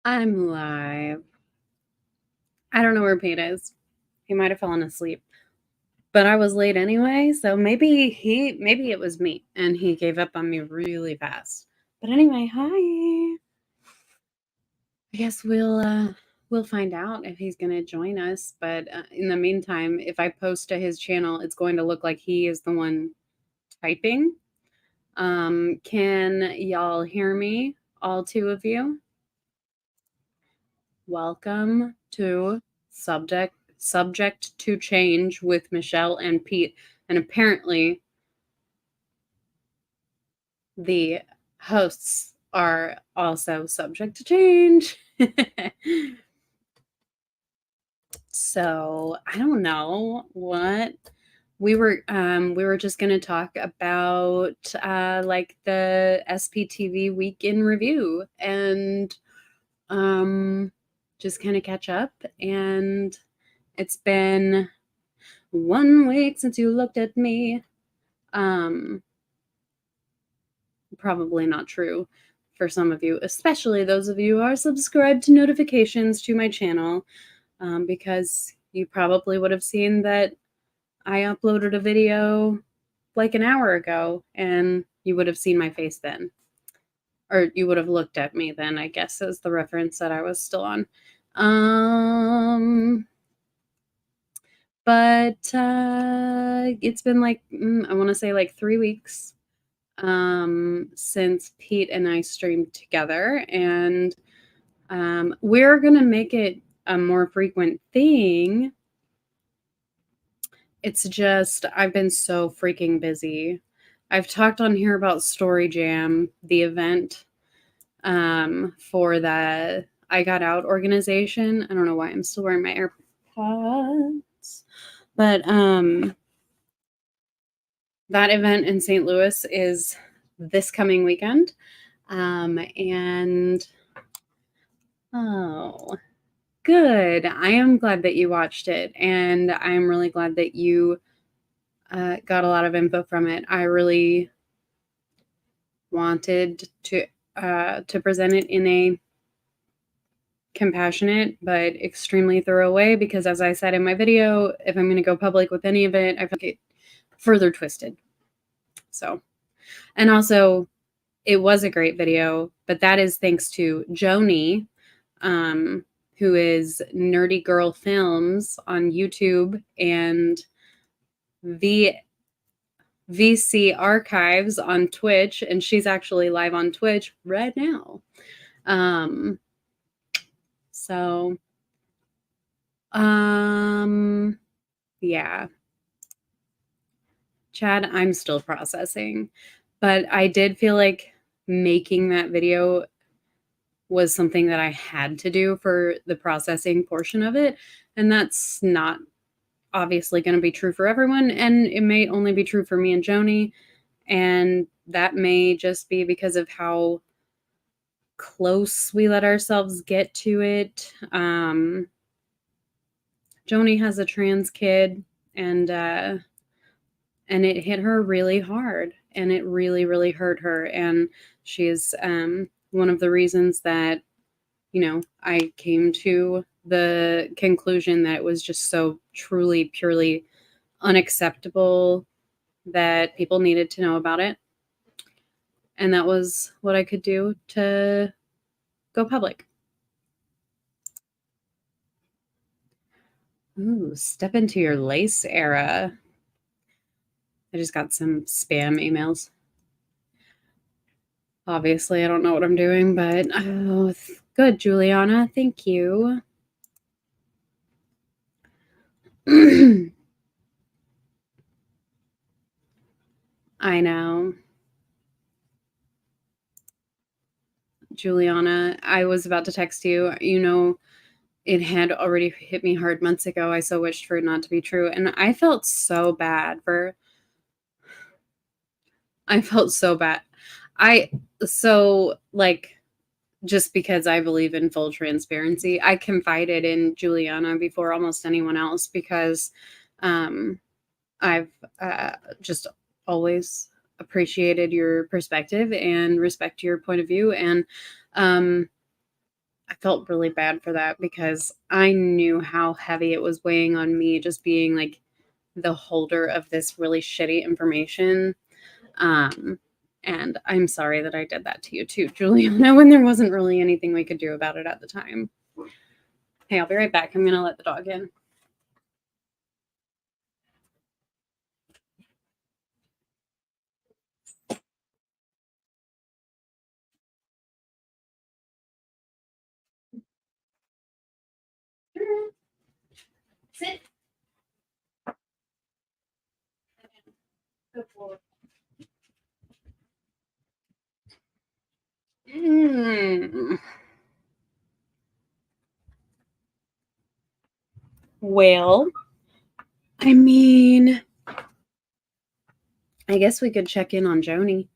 I'm live. I don't know where Pete is. He might have fallen asleep. But I was late anyway, so maybe it was me and he gave up on me really fast. But anyway, hi. I guess we'll find out if he's going to join us, but in the meantime, if I post to his channel, it's going to look like he is the one typing. Can y'all hear me? All two of you? Welcome to Subject to Change with Michelle and Pete. And apparently the hosts are also subject to change. So I don't know what we were just going to talk about like the SPTV week in review and just kind of catch up. And it's been 1 week since you looked at me. Probably not true for some of you, especially those of you who are subscribed to notifications to my channel, because you probably would have seen that I uploaded a video like an hour ago and you would have seen my face then. Or you would have looked at me then, I guess, is the reference that I was still on. But it's been like, I want to say like 3 weeks since Pete and I streamed together, and we're gonna make it a more frequent thing. It's just I've been so freaking busy. I've talked on here about Story Jam, the event for the I Got Out organization. I don't know why I'm still wearing my AirPods, but that event in St. Louis is this coming weekend. And oh, good. I am glad that you watched it, and I am really glad that you got a lot of info from it. I really wanted to present it in a compassionate but extremely thorough way because, as I said in my video, if I'm going to go public with any of it, I feel like it further twisted. So, and also, it was a great video, but that is thanks to Joni, who is Nerdy Girl Films on YouTube and VC Archives on Twitch, and she's actually live on Twitch right now. So, yeah. Chad, I'm still processing, but I did feel like making that video was something that I had to do for the processing portion of it. And that's not obviously going to be true for everyone. And it may only be true for me and Joni. And that may just be because of how close we let ourselves get to it. Joni has a trans kid, and it hit her really hard, and it really, really hurt her. And she's one of the reasons that, I came to the conclusion that it was just so truly, purely unacceptable that people needed to know about it. And that was what I could do to go public. Ooh, step into your lace era. I just got some spam emails. Obviously, I don't know what I'm doing, but oh, good, Juliana. Thank you. I know. Juliana, I was about to text you. It had already hit me hard months ago. I so wished for it not to be true. And I felt so bad. Just because I believe in full transparency, I confided in Juliana before almost anyone else because I've just always appreciated your perspective and respect your point of view. And I felt really bad for that because I knew how heavy it was weighing on me just being like the holder of this really shitty information. And I'm sorry that I did that to you too, Juliana, when there wasn't really anything we could do about it at the time. Hey, I'll be right back. I'm going to let the dog in. Sit. Good boy. Well, I mean, I guess we could check in on Joni.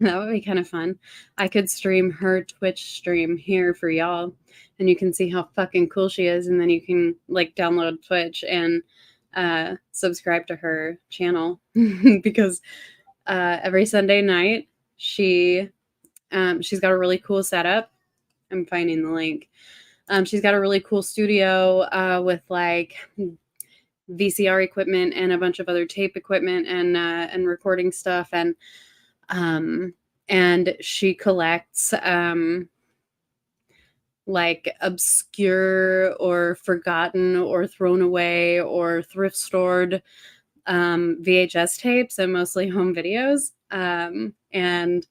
That would be kind of fun. I could stream her Twitch stream here for y'all, and you can see how fucking cool she is, and then you can like download Twitch and subscribe to her channel because every Sunday night she's got a really cool setup. I'm finding the link. She's got a really cool studio with like VCR equipment and a bunch of other tape equipment and recording stuff, and she collects like obscure or forgotten or thrown away or thrift stored VHS tapes and mostly home videos. And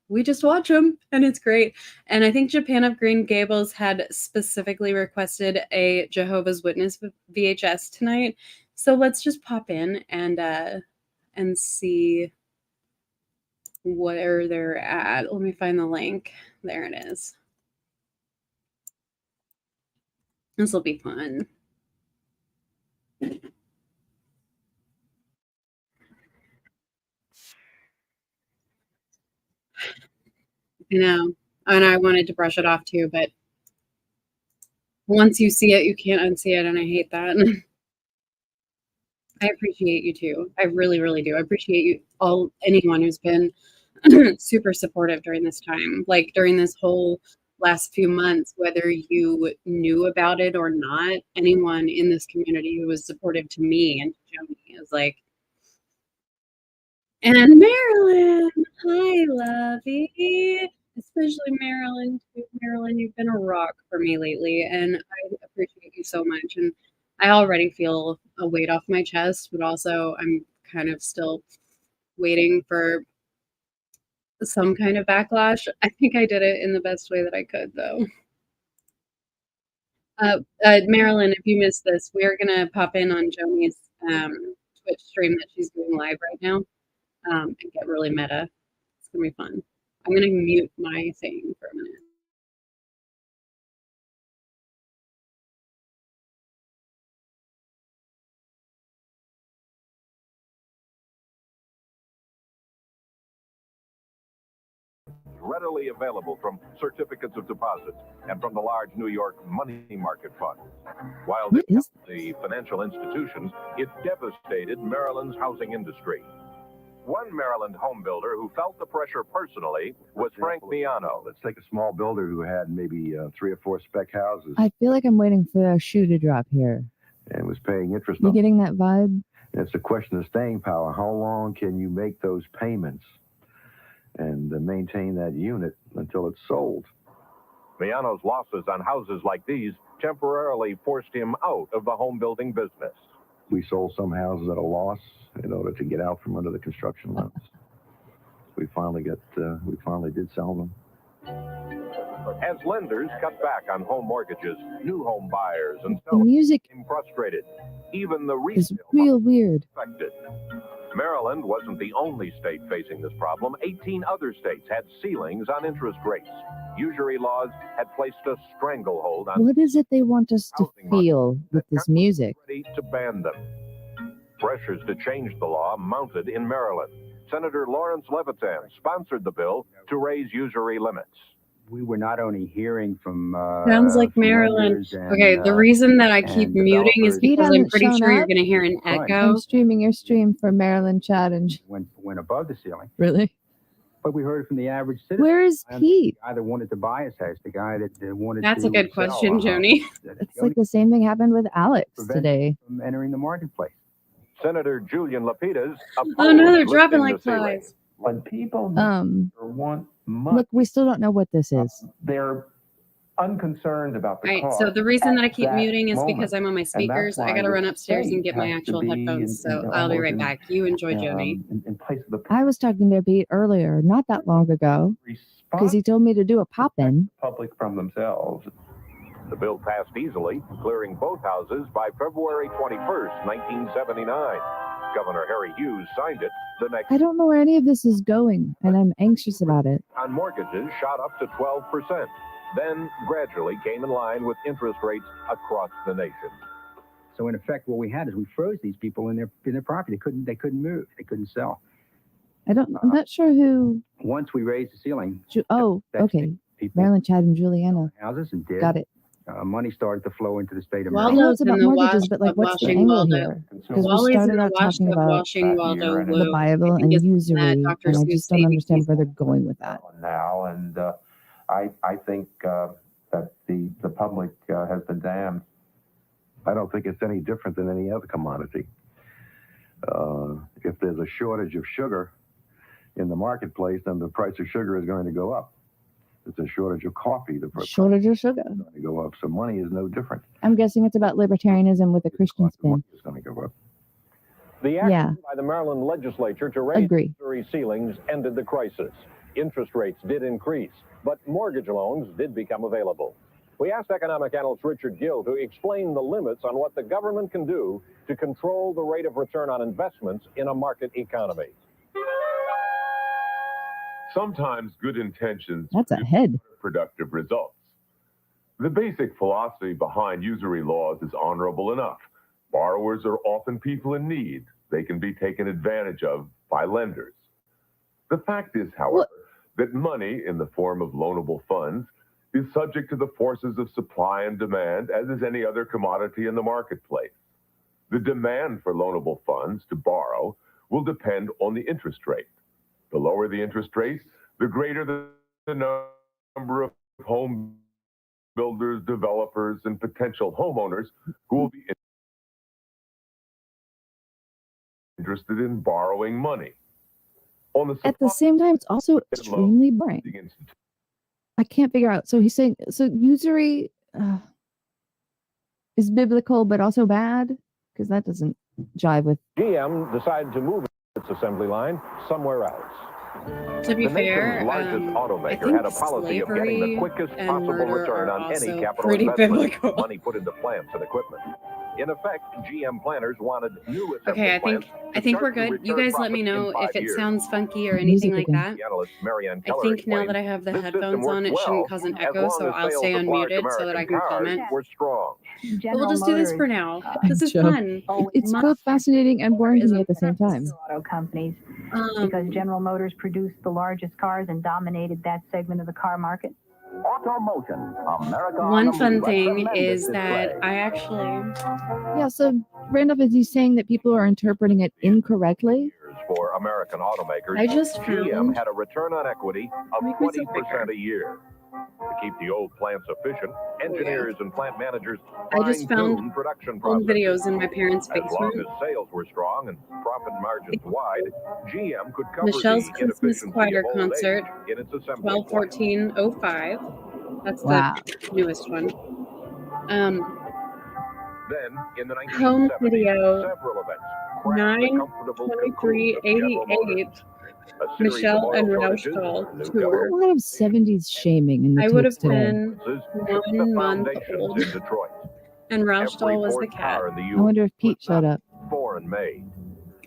we just watch them and it's great. And I think Japan of Green Gables had specifically requested a Jehovah's Witness VHS tonight. So let's just pop in and see where they're at. Let me find the link. There it is. This will be fun. You know, and I wanted to brush it off too, but once you see it, you can't unsee it, and I hate that. I appreciate you too. I really, really do. I appreciate you all, anyone who's been super supportive during this time, like during this whole last few months, whether you knew about it or not. Anyone in this community who was supportive to me and to Joni is like, and Marilyn, hi, lovey. Especially Marilyn, too. Marilyn, you've been a rock for me lately, and I appreciate you so much. And I already feel a weight off my chest, but also I'm kind of still waiting for some kind of backlash. I think I did it in the best way that I could, though. Marilyn, if you missed this, we're gonna pop in on Joni's Twitch stream that she's doing live right now, and get really meta. It's gonna be fun. I'm gonna mute my thing for a minute. Readily available from certificates of deposit and from the large New York money market fund. While they helped the financial institutions, it devastated Maryland's housing industry. One Maryland home builder who felt the pressure personally was Frank Miano. Let's take a small builder who had maybe 3 or 4 spec houses. I feel like I'm waiting for a shoe to drop here. And was paying interest You on. getting that vibe? It's a question of staying power. How long can you make those payments and maintain that unit until it's sold? Miano's losses on houses like these temporarily forced him out of the home building business. We sold some houses at a loss in order to get out from under the construction loans. We finally did sell them. As lenders cut back on home mortgages, new home buyers and The sellers music became frustrated. Even the is resale real market weird. was affected. Maryland wasn't the only state facing this problem. 18 other states had ceilings on interest rates. Usury laws had placed a stranglehold on What is it they want us to housing market feel with this music? ready to ban them. Pressures to change the law mounted in Maryland. Senator Lawrence Levitan sponsored the bill to raise usury limits. We were not only hearing from Sounds like from Maryland. lenders and, Okay, the reason that I keep and muting is developers. Pete because I'm hasn't pretty shown sure you're up. going to hear an Fine. echo. I'm streaming your stream for Maryland Challenge. went above the ceiling. Really? But we heard it from the average citizen. Where is Pete? The guy that wanted to buy his house, the guy that wanted That's to a good sell question, a house. Joni. It's like the same thing happened with Alex today. From entering the marketplace. Senator Julian Lapidus. Oh no, they're opposed dropping lifting like the ceiling. When flies. people want money, Look, we still don't know what this is. they're unconcerned about the All right, cost. so the reason that I at keep that muting is moment. because I'm on my speakers. I why gotta the run upstairs and state get my has to actual be headphones, so in I'll be right almost back. You enjoy, Joni. in place of the I was talking to Pete earlier, not that long ago, because he told me to do a pop-in. public from themselves. The bill passed easily, clearing both houses by February 21st, 1979. Governor Harry Hughes signed it. The next I don't know where any of this is going, and I'm anxious about it. on mortgages shot up to 12%, then gradually came in line with interest rates across the nation. So in effect, what we had is we froze these people in their property. They couldn't move. They couldn't sell. I'm not sure who. Once we raised the ceiling, Okay. people Marilyn, Chad, and Juliana. houses and did. Got it. Money started to flow into the state of Well, I Maryland. know it's in about the mortgages, wash but like, of what's the washing angle Waldo. here? Because we Wally's in started the out wash talking of about washing Waldo the the Blue. Bible I think and it's usury, that Dr. and I Seuss just don't baby understand piece. where they're going with that. Now, and I think that the public has been damned. I don't think it's any different than any other commodity. If there's a shortage of sugar in the marketplace, then the price of sugar is going to go up. If there's a shortage of coffee, the price Shortage of sugar. is going to go up. So money is no different. I'm guessing it's about libertarianism with a Christian Cost of money spin. is going to go up. The action Yeah. by the Maryland legislature to raise Agree. Missouri ceilings ended the crisis. Interest rates did increase, but mortgage loans did become available. We asked economic analyst Richard Gill to explain the limits on what the government can do to control the rate of return on investments in a market economy. Sometimes good intentions That's a head. productive results. The basic philosophy behind usury laws is honorable enough. Borrowers are often people in need. They can be taken advantage of by lenders. The fact is, however, that money in the form of loanable funds is subject to the forces of supply and demand, as is any other commodity in the marketplace. The demand for loanable funds to borrow will depend on the interest rate. The lower the interest rate, the greater the number of home builders, developers, and potential homeowners who will be interested in borrowing money. On the At the same time, it's also extremely boring. I can't figure out. So he's saying, so usury is biblical, but also bad? Because that doesn't jive with. GM decided to move its assembly line somewhere else. To be The fair, nation's largest I automaker think had a policy of getting the slavery quickest and possible murder return are on any also capital pretty investment, biblical. money put into plants and equipment. In effect, GM planners wanted new assembly Okay, I think we're good. You guys let me know if it sounds funky or anything like that. I think now that I have the headphones on, it shouldn't cause an echo, so I'll stay unmuted so that I can comment. Were strong. But we'll just do this for now. This is fun. It's both fascinating and boring to me at the same time. Auto companies, because General Motors produced the largest cars and dominated that segment of the car market. Automotion, America. One fun thing is that I actually Yeah, so Randolph, is he saying that people are interpreting it incorrectly? For American automakers, I just GM found had a return on equity of Make me so 20% a year. To keep the old plants efficient, engineers and plant managers I just found fine-tuned production old processes. videos in my parents' As long basement. as sales were strong and profit margins wide, GM could cover Michelle's the Christmas inefficiency Choir of old concert, age in its assembly plant. 12/14/05. That's Wow. the newest one. Then, in the Home 1970s, video several events crashed the comfortable cocoon of General Motors. 9/23/88. A series of Michelle oil and shortages, Rauschdahl new tour. A lot of 70s shaming in the I would have tapes today. been shook the 1 month foundations old, in Detroit. and Every Rauschdahl was the fourth cat. car in the I U.S. wonder if Pete was showed not up. foreign made.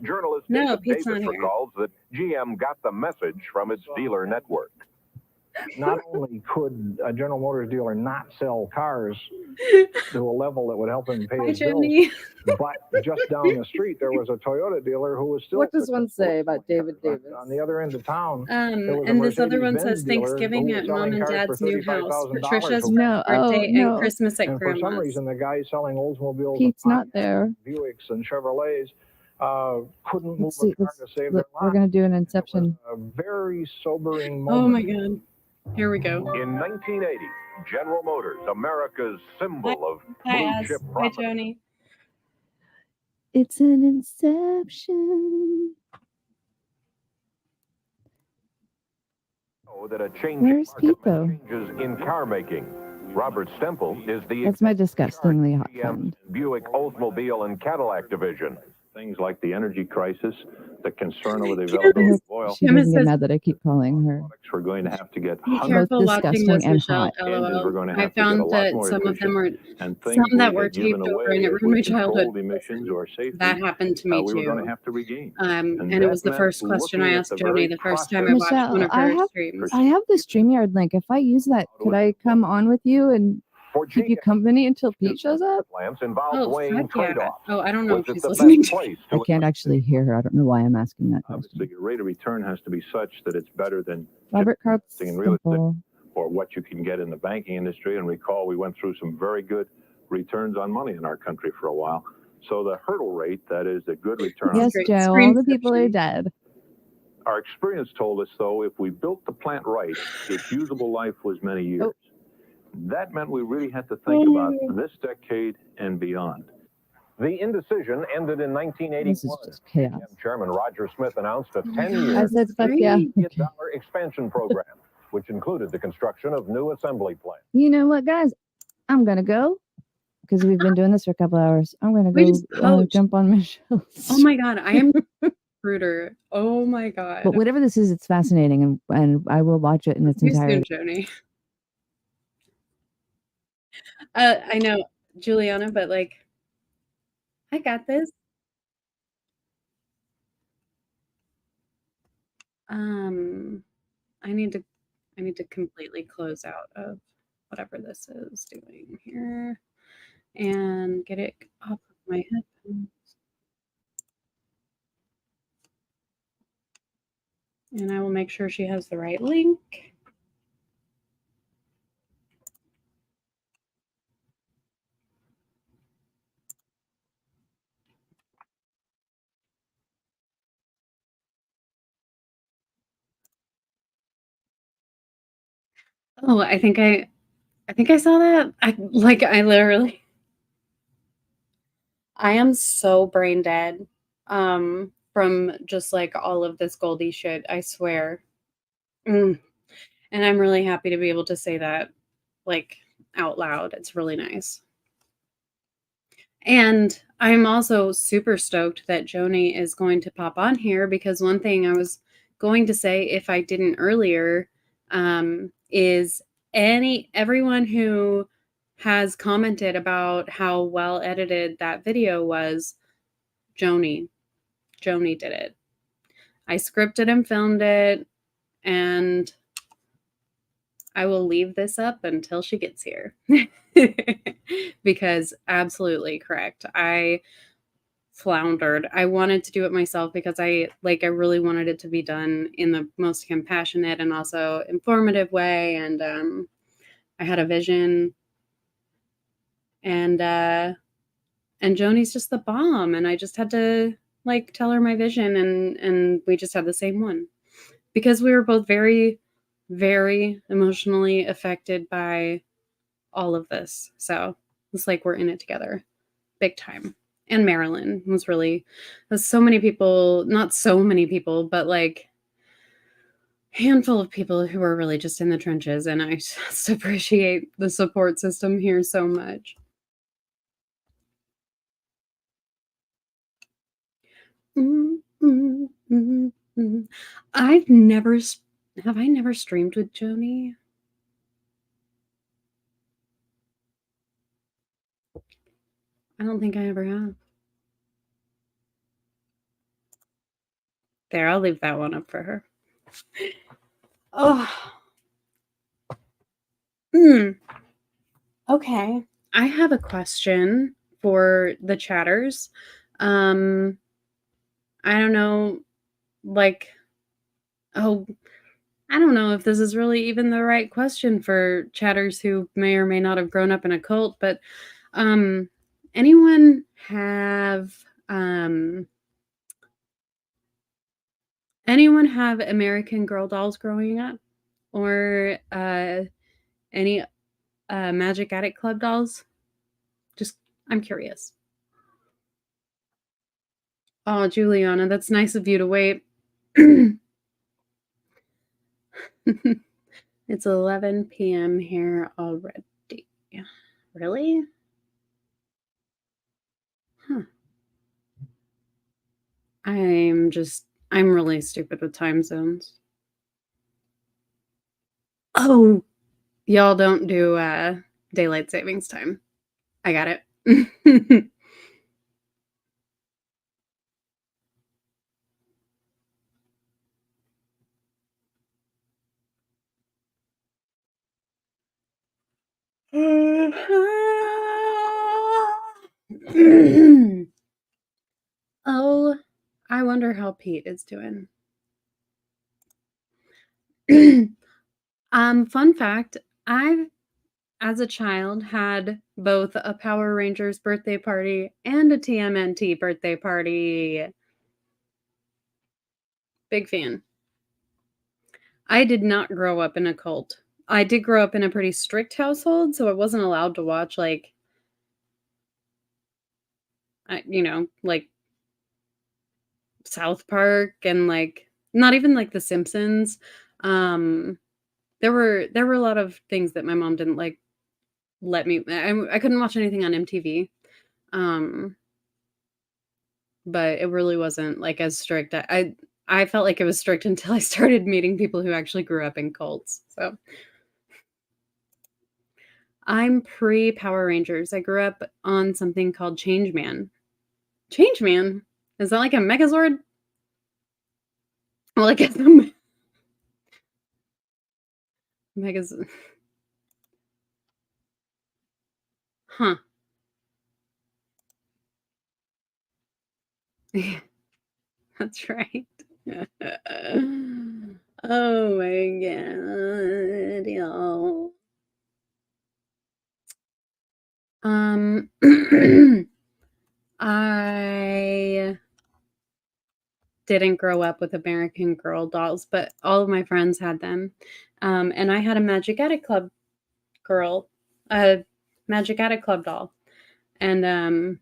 Journalist No, David Pete's Davis not here. recalls that GM got the message from its dealer network. Not only could a General Motors dealer not sell cars to a level that would help him pay Hi, his bills, Jenny. but just down the street there was a Toyota dealer who was still. What does one say about David Davis? On the other end of town, there was a And this other one Mercedes-Benz says dealer Thanksgiving who was at Mom selling and cars Dad's for new house. $35,000 Patricia's No, birthday no. and Christmas at And for some Grandma's. reason, the guys selling Oldsmobiles, Pete's and not there. Buicks, and Chevrolets couldn't move Let's see. a car to save their Look, we're lot. going to do an Inception. There a very sobering Oh my moment. God. Here we go. In 1980, General Motors, America's symbol of Hi, blue Az. chip Hi, profit, Joni. It's an inception. that a change Where's in market Pipo? meant changes in car making. Robert Stempel is the That's my disgustingly hot GM's friend. Buick, Oldsmobile, and Cadillac division. Things like the energy crisis, the concern over the I availability hope of oil. she doesn't get says- mad that I keep calling her. We're going to have to get Be hundreds careful watching disgusting this, and Michelle. hot. engines. We're LOL. going to I have to get a found lot that more some of them were and some things that we were had given taped over, away and it as ruined we my childhood. controlled emissions or safety. That happened to me we were going to too. have to regain. And it that was the meant first question I looking at asked the Joni very the first time I process. watched one Michelle, of her I streams. have the StreamYard link. If I use that, could I come on with you and For keep you GM, company until Pete shows up? plants involved Oh, weighing fuck yeah. trade-offs. Oh, I don't know if Was it she's the listening best to me. place I to can't actually hear her. I don't know why I'm asking that Obviously, question. your rate of return has to be such that it's better than Robert investing in real estate Carpenter. or what you can get in the banking industry. And recall, we went through some very good returns on money in our country for a while. So the hurdle rate, that is a good return Yes, Great. Joe, all the people are dead. Our experience told us, though, if we built the plant right, its usable life was many years. Oh. That meant we really had to think about this decade and beyond. The indecision ended in This is 1981. just chaos. GM Chairman Roger Smith announced a Oh my 10-year God, I said, fuck great. yeah. $1 billion expansion program, which included the construction of new assembly plants. You know what, guys? I'm going to go because we've been doing this for a couple hours. I'm going to We just go poached. jump on Michelle's. Oh my God, I am recruiter. Oh my God. But whatever this is, it's fascinating, and I will watch it in its See you soon, entirety. Joni. I know, Juliana, but like, I got this. I need to completely close out of whatever this is doing here and get it off of my headphones. And I will make sure she has the right link. Oh, I think I saw that. I literally I am so brain dead from just like all of this Goldie shit, I swear. And I'm really happy to be able to say that like out loud. It's really nice. And I'm also super stoked that Joni is going to pop on here because one thing I was going to say if I didn't earlier is everyone who has commented about how well edited that video was, Joni did it. I scripted and filmed it, and I will leave this up until she gets here. Because absolutely correct. I floundered. I wanted to do it myself because I really wanted it to be done in the most compassionate and also informative way. And I had a vision, and Joni's just the bomb. And I just had to like tell her my vision, and we just had the same one because we were both very, very emotionally affected by all of this. So it's like we're in it together, big time. And Marilyn was really, there's so many people, not so many people, but like handful of people who are really just in the trenches. And I just appreciate the support system here so much. Have I never streamed with Joni? I don't think I ever have. There, I'll leave that one up for her. Oh. Okay. I have a question for the chatters. I don't know, like, oh, I don't know if this is really even the right question for chatters who may or may not have grown up in a cult, but anyone have Anyone have American Girl dolls growing up? Or any Magic Attic Club dolls? Just, I'm curious. Oh, Juliana, that's nice of you to wait. It's 11 p.m. here already. Really? Huh. I'm really stupid with time zones. Oh, y'all don't do daylight savings time. I got it. Oh, I wonder how Pete is doing. Fun fact, I've, as a child, had both a Power Rangers birthday party and a TMNT birthday party. Big fan. I did not grow up in a cult. I did grow up in a pretty strict household, so I wasn't allowed to watch, like, like South Park and, like, not even, like, The Simpsons. There were a lot of things that my mom didn't, like, let me I couldn't watch anything on MTV. But it really wasn't, like, as strict. I felt like it was strict until I started meeting people who actually grew up in cults, so I'm pre-Power Rangers. I grew up on something called Changeman. Changeman? Is that like a Megazord? Well, I guess the Megazord. Huh. That's right. Oh my god, y'all. I didn't grow up with American Girl dolls, but all of my friends had them. And I had a Magic Attic Club Magic Attic Club doll. And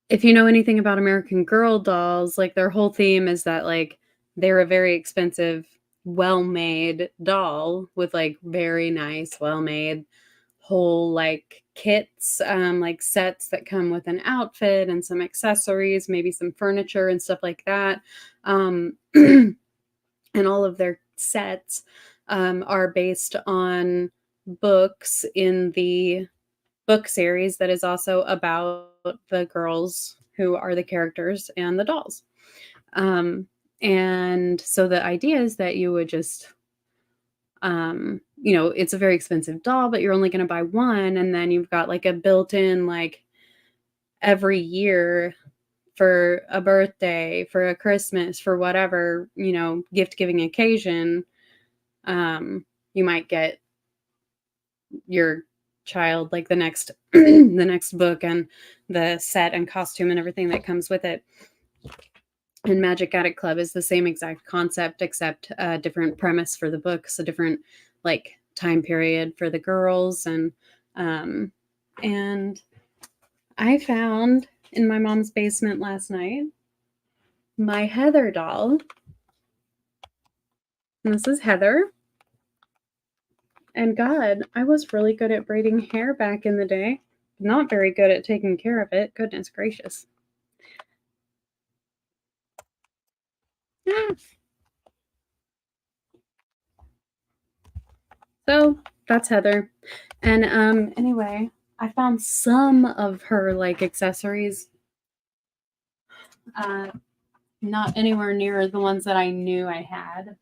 if you know anything about American Girl dolls, like their whole theme is that like they're a very expensive, well-made doll with like very nice, well-made whole like kits, like sets that come with an outfit and some accessories, maybe some furniture and stuff like that. And all of their sets are based on books in the book series that is also about the girls who are the characters and the dolls. And so the idea is that you would just it's a very expensive doll, but you're only going to buy one, and then you've got like a built-in like every year for a birthday, for a Christmas, for whatever, gift giving occasion, you might get your child like the next the next book and the set and costume and everything that comes with it. And Magic Attic Club is the same exact concept, except a different premise for the books, a different like time period for the girls. And I found in my mom's basement last night my Heather doll. And this is Heather. And God, I was really good at braiding hair back in the day. Not very good at taking care of it. Goodness gracious. So that's Heather. And anyway, I found some of her like accessories. Not anywhere near the ones that I knew I had.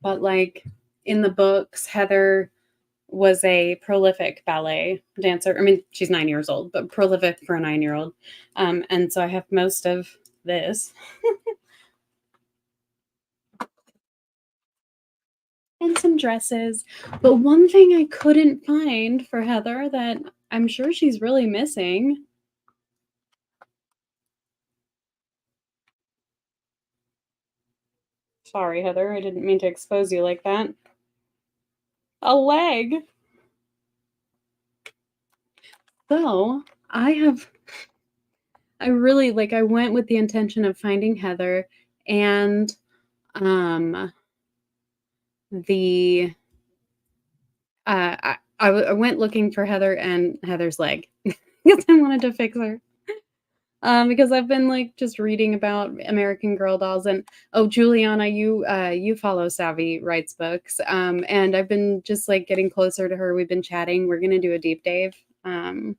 But like in the books, Heather was a prolific ballet dancer. I mean, she's 9 years old, but prolific for a 9-year-old. And so I have most of this. And some dresses. But one thing I couldn't find for Heather that I'm sure she's really missing Sorry, Heather. I didn't mean to expose you like that. A leg. So I really I went with the intention of finding Heather and the I went looking for Heather and Heather's leg because I wanted to fix her. Because I've been just reading about American Girl dolls, and oh, Juliana, you follow Savvy Writes Books, and I've been just getting closer to her. We've been chatting. We're gonna do a deep dive. It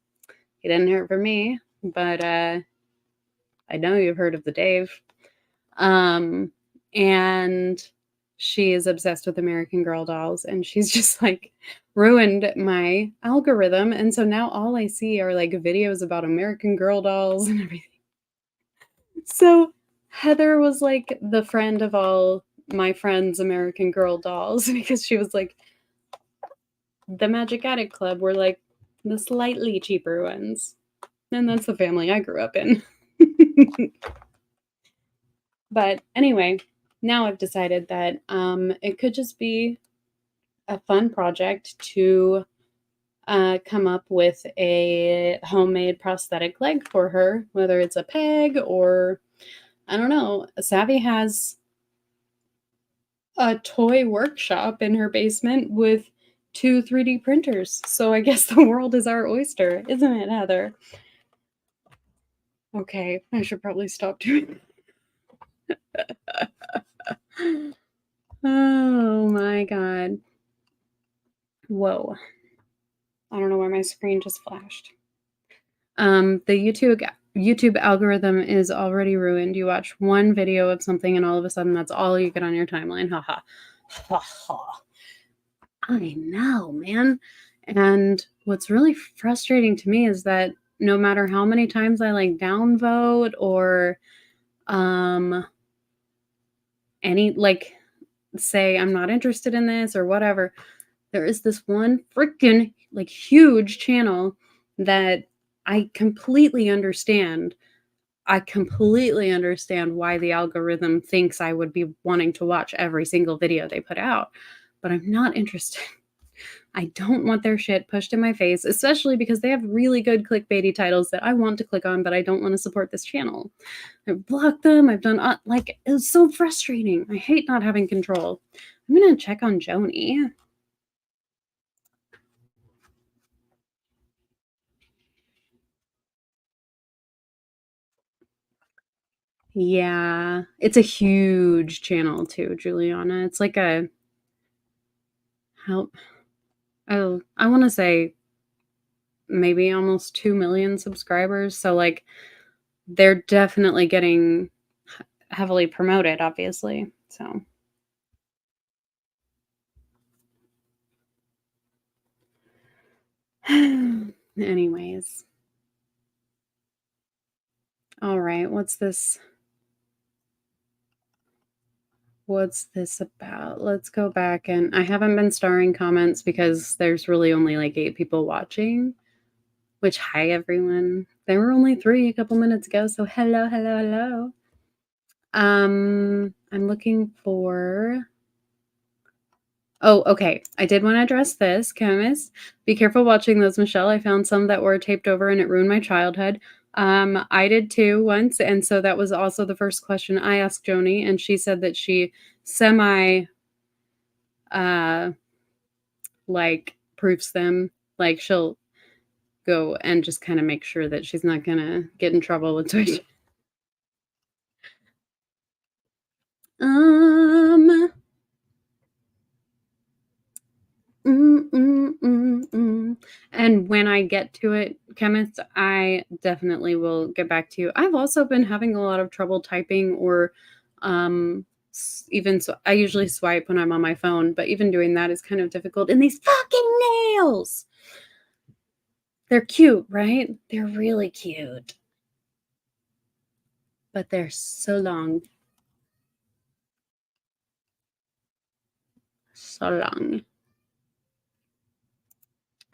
didn't hurt for me, but I know you've heard of the Dave. And she is obsessed with American Girl dolls, and she's just ruined my algorithm. And so now all I see are videos about American Girl dolls and everything. So Heather was the friend of all my friends' American Girl dolls because she was the Magic Attic Club were the slightly cheaper ones. And that's the family I grew up in. But anyway, now I've decided that it could just be a fun project to come up with a homemade prosthetic leg for her, whether it's a peg or, I don't know. Savvy has a toy workshop in her basement with 2 3D printers. So I guess the world is our oyster, isn't it, Heather? Okay, I should probably stop doing Oh my god. Whoa. I don't know why my screen just flashed. The YouTube algorithm is already ruined. You watch one video of something and all of a sudden that's all you get on your timeline. Haha. Ha. I know, man. And what's really frustrating to me is that no matter how many times I downvote or any say I'm not interested in this or whatever, there is this one freaking huge channel that I completely understand. I completely understand why the algorithm thinks I would be wanting to watch every single video they put out, but I'm not interested. I don't want their shit pushed in my face, especially because they have really good clickbaity titles that I want to click on, but I don't want to support this channel. I've blocked them. I've done, it's so frustrating. I hate not having control. I'm going to check on Joni. Yeah, it's a huge channel too, Juliana. It's I want to say maybe almost 2 million subscribers. So they're definitely getting heavily promoted, obviously. So anyways. All right, what's this? What's this about? Let's go back, and I haven't been starring comments because there's really only 8 people watching, which, hi everyone. There were only 3 a couple minutes ago, so hello. I'm looking for Oh, okay. I did want to address this, chemist. Be careful watching those, Michelle. I found some that were taped over and it ruined my childhood. I did too once, and so that was also the first question I asked Joni, and she said that she proofs them. She'll go and just kind of make sure that she's not gonna get in trouble with Twitch. And when I get to it, chemist, I definitely will get back to you. I've also been having a lot of trouble typing or even so I usually swipe when I'm on my phone, but even doing that is kind of difficult. And these fucking nails! They're cute, right? They're really cute. But they're so long. So long.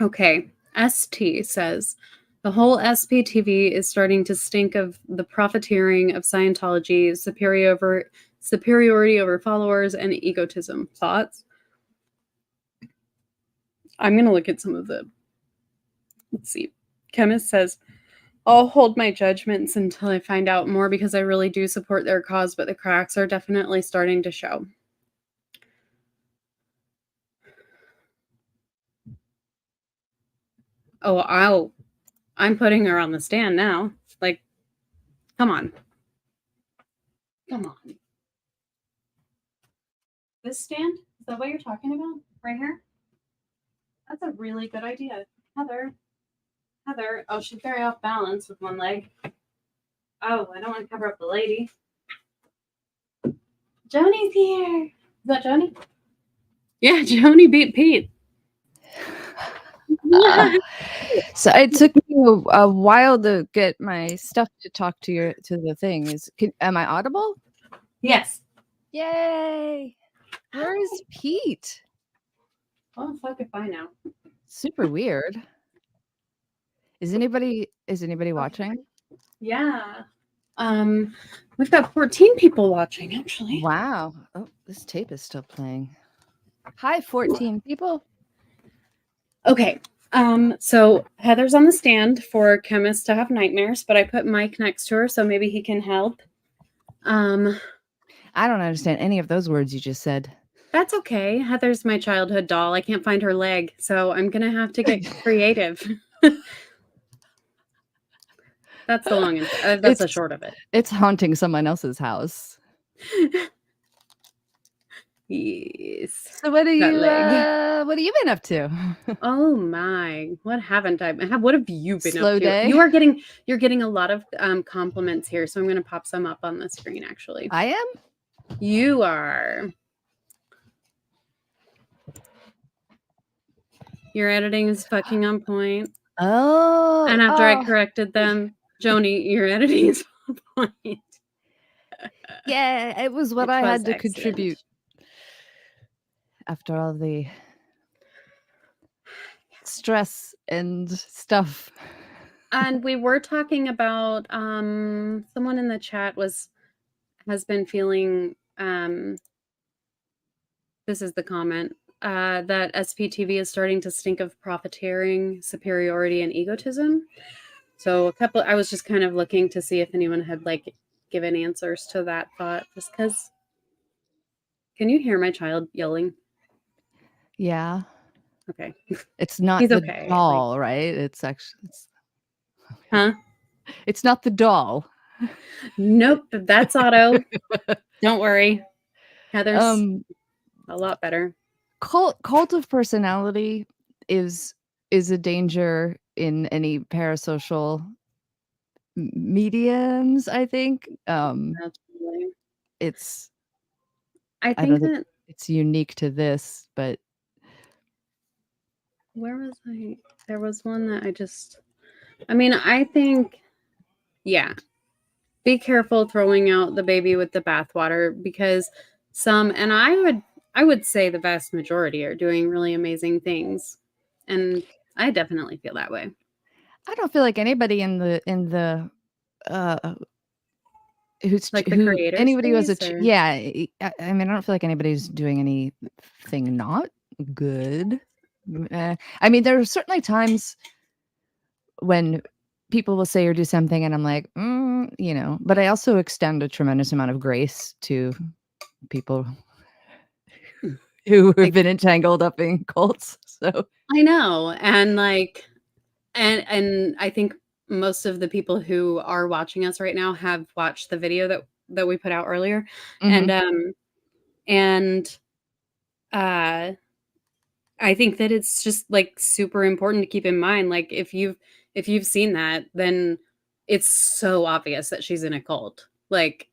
Okay, ST says, the whole SPTV is starting to stink of the profiteering of Scientology, superiority over followers, and egotism. Thoughts? I'm going to look at some of the, let's see. Chemist says, I'll hold my judgments until I find out more because I really do support their cause, but the cracks are definitely starting to show. Oh, I'm putting her on the stand now. Like, come on. Come on. This stand? Is that what you're talking about? Right here? That's a really good idea. Heather. Oh, she's very off balance with one leg. Oh, I don't want to cover up the lady. Joni's here. Is that Joni? Yeah, Joni beat Pete. So it took me a while to get my stuff to talk to the thing. Am I audible? Yes. Yay! Where is Pete? Oh, fuck if I know. Super weird. Is anybody watching? Yeah. We've got 14 people watching, actually. Wow. Oh, this tape is still playing. Hi, 14 people. Okay. So Heather's on the stand for Chemist to have nightmares, but I put Mike next to her, so maybe he can help. I don't understand any of those words you just said. That's okay. Heather's my childhood doll. I can't find her leg, so I'm gonna have to get creative. That's the long and that's the short of it. It's haunting someone else's house. Yes. So what have you been up to? Oh my, what haven't I been? What have you been Slow up to? day? You're getting a lot of compliments here, so I'm gonna pop some up on the screen actually. I am? You are. Your editing is fucking on point. Oh. And after I corrected them, Joni, your editing is on point. Yeah, it was what I had to contribute after all the stress and stuff. And we were talking about someone in the chat has been feeling this is the comment that SPTV is starting to stink of profiteering, superiority, and egotism. So I was just kind of looking to see if anyone had like given answers to that thought, just because. Can you hear my child yelling? Yeah. Okay. It's not He's the okay. doll, right? It's actually Huh? It's not the doll. Nope, that's Otto. Don't worry. Heather's a lot better. Cult of personality is a danger in any parasocial mediums, I think. Absolutely. I don't think it's unique to this, but where was I? There was one that I think, yeah, be careful throwing out the baby with the bathwater, because and I would say the vast majority are doing really amazing things. And I definitely feel that way. I don't feel like anybody in the who's like the creators, anybody who has I mean, I don't feel like anybody's doing anything not good. I mean, there are certainly times when people will say or do something and I'm like, but I also extend a tremendous amount of grace to people who have been entangled up in cults. So I know. And and I think most of the people who are watching us right now have watched the video that we put out earlier. Mm-hmm. And I think that it's just like super important to keep in mind, like if you've seen that, then it's so obvious that she's in a cult. Like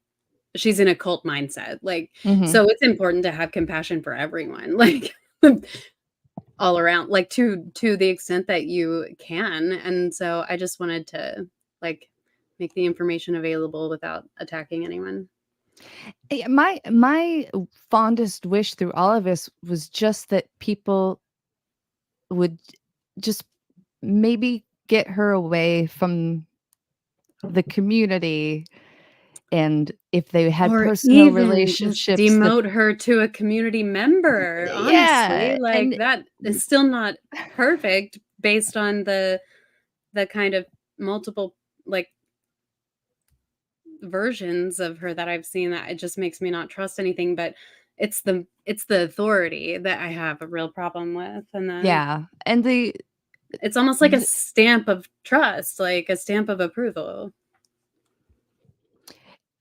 she's in a cult mindset. Like so it's important to have compassion for everyone. Like all around, like to the extent that you can. And so I just wanted to like make the information available without attacking anyone. My fondest wish through all of this was just that people would just maybe get her away from the community and if they had Or personal even just relationships that demote her to a community member, honestly. yeah, Like, and that is still not perfect based on the kind of multiple, like, versions of her that I've seen, that it just makes me not trust anything, but it's the authority that I have a real problem with, and yeah, and it's almost like a stamp of trust, like a stamp of approval.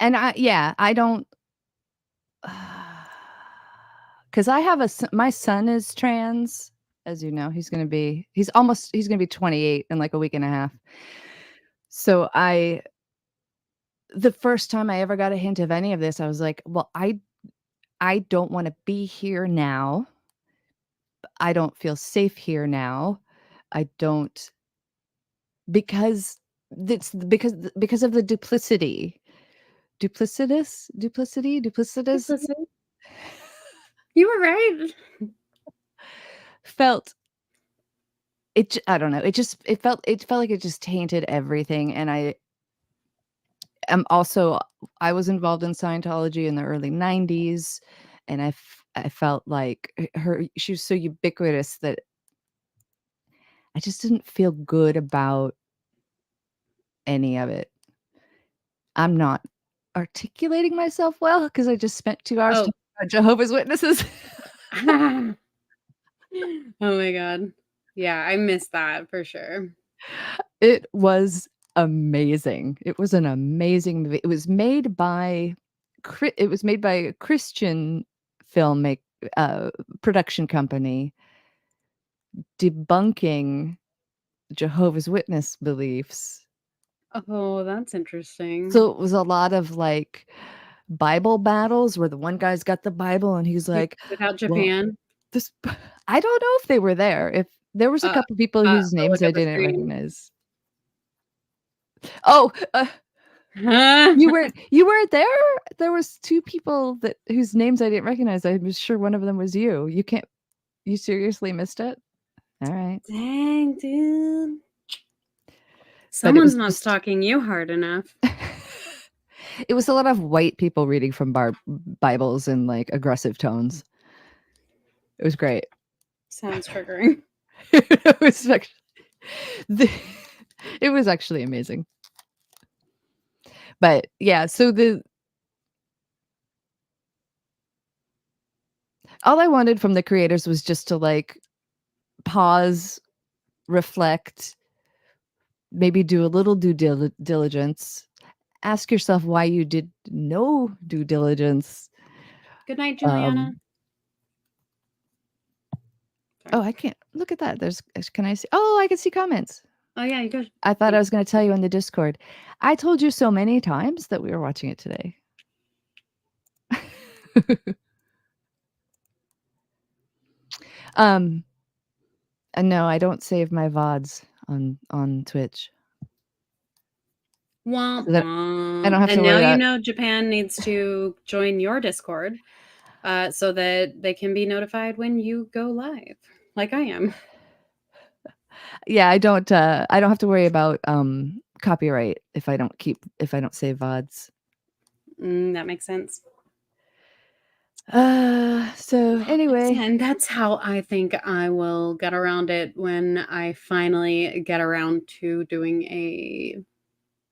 and I don't because I have my son is trans, as you know. He's gonna be 28 in like a week and a half. So the first time I ever got a hint of any of this, I was like, well, I don't want to be here now. I don't feel safe here now. I don't because because of the duplicity. Duplicitous You were right. felt I don't know. It felt like it just tainted everything. And I was involved in Scientology in the early 90s, and I felt like she was so ubiquitous that I just didn't feel good about any of it. I'm not articulating myself well because I just spent 2 hours Oh. talking about Jehovah's Witnesses. Oh my god. Yeah, I missed that for sure. It was amazing. It was an amazing movie. It was made by a Christian production company debunking Jehovah's Witness beliefs. Oh, that's interesting. So it was a lot of like Bible battles where the one guy's got the Bible and he's like, Without well, Japan? I don't know if they were there. If there was a couple people whose I'll names look I at the didn't screen. recognize. Oh, you weren't there? There was 2 people whose names I didn't recognize. I was sure one of them was you. You seriously missed it? All right. Dang, dude. But it was Someone's not stalking you hard enough. it was a lot of white people reading from Bibles in like aggressive tones. It was great. Sounds triggering. It was actually amazing. But yeah, so all I wanted from the creators was just to like pause, reflect, maybe do a little due diligence, ask yourself why you did no due diligence. Good night, Juliana. Oh, I can't look at that. Can I see? Oh, I can see comments. Oh yeah, you could. I thought I was going to tell you in the Discord. I told you so many times that we were watching it today. And no, I don't save my VODs on Twitch. Womp So that womp. I don't have to And worry now you about. know Japan needs to join your Discord so that they can be notified when you go live, like I am. Yeah, I don't have to worry about copyright if I don't save VODs. That makes sense. So anyway, And that's how I think I will get around it when I finally get around to doing a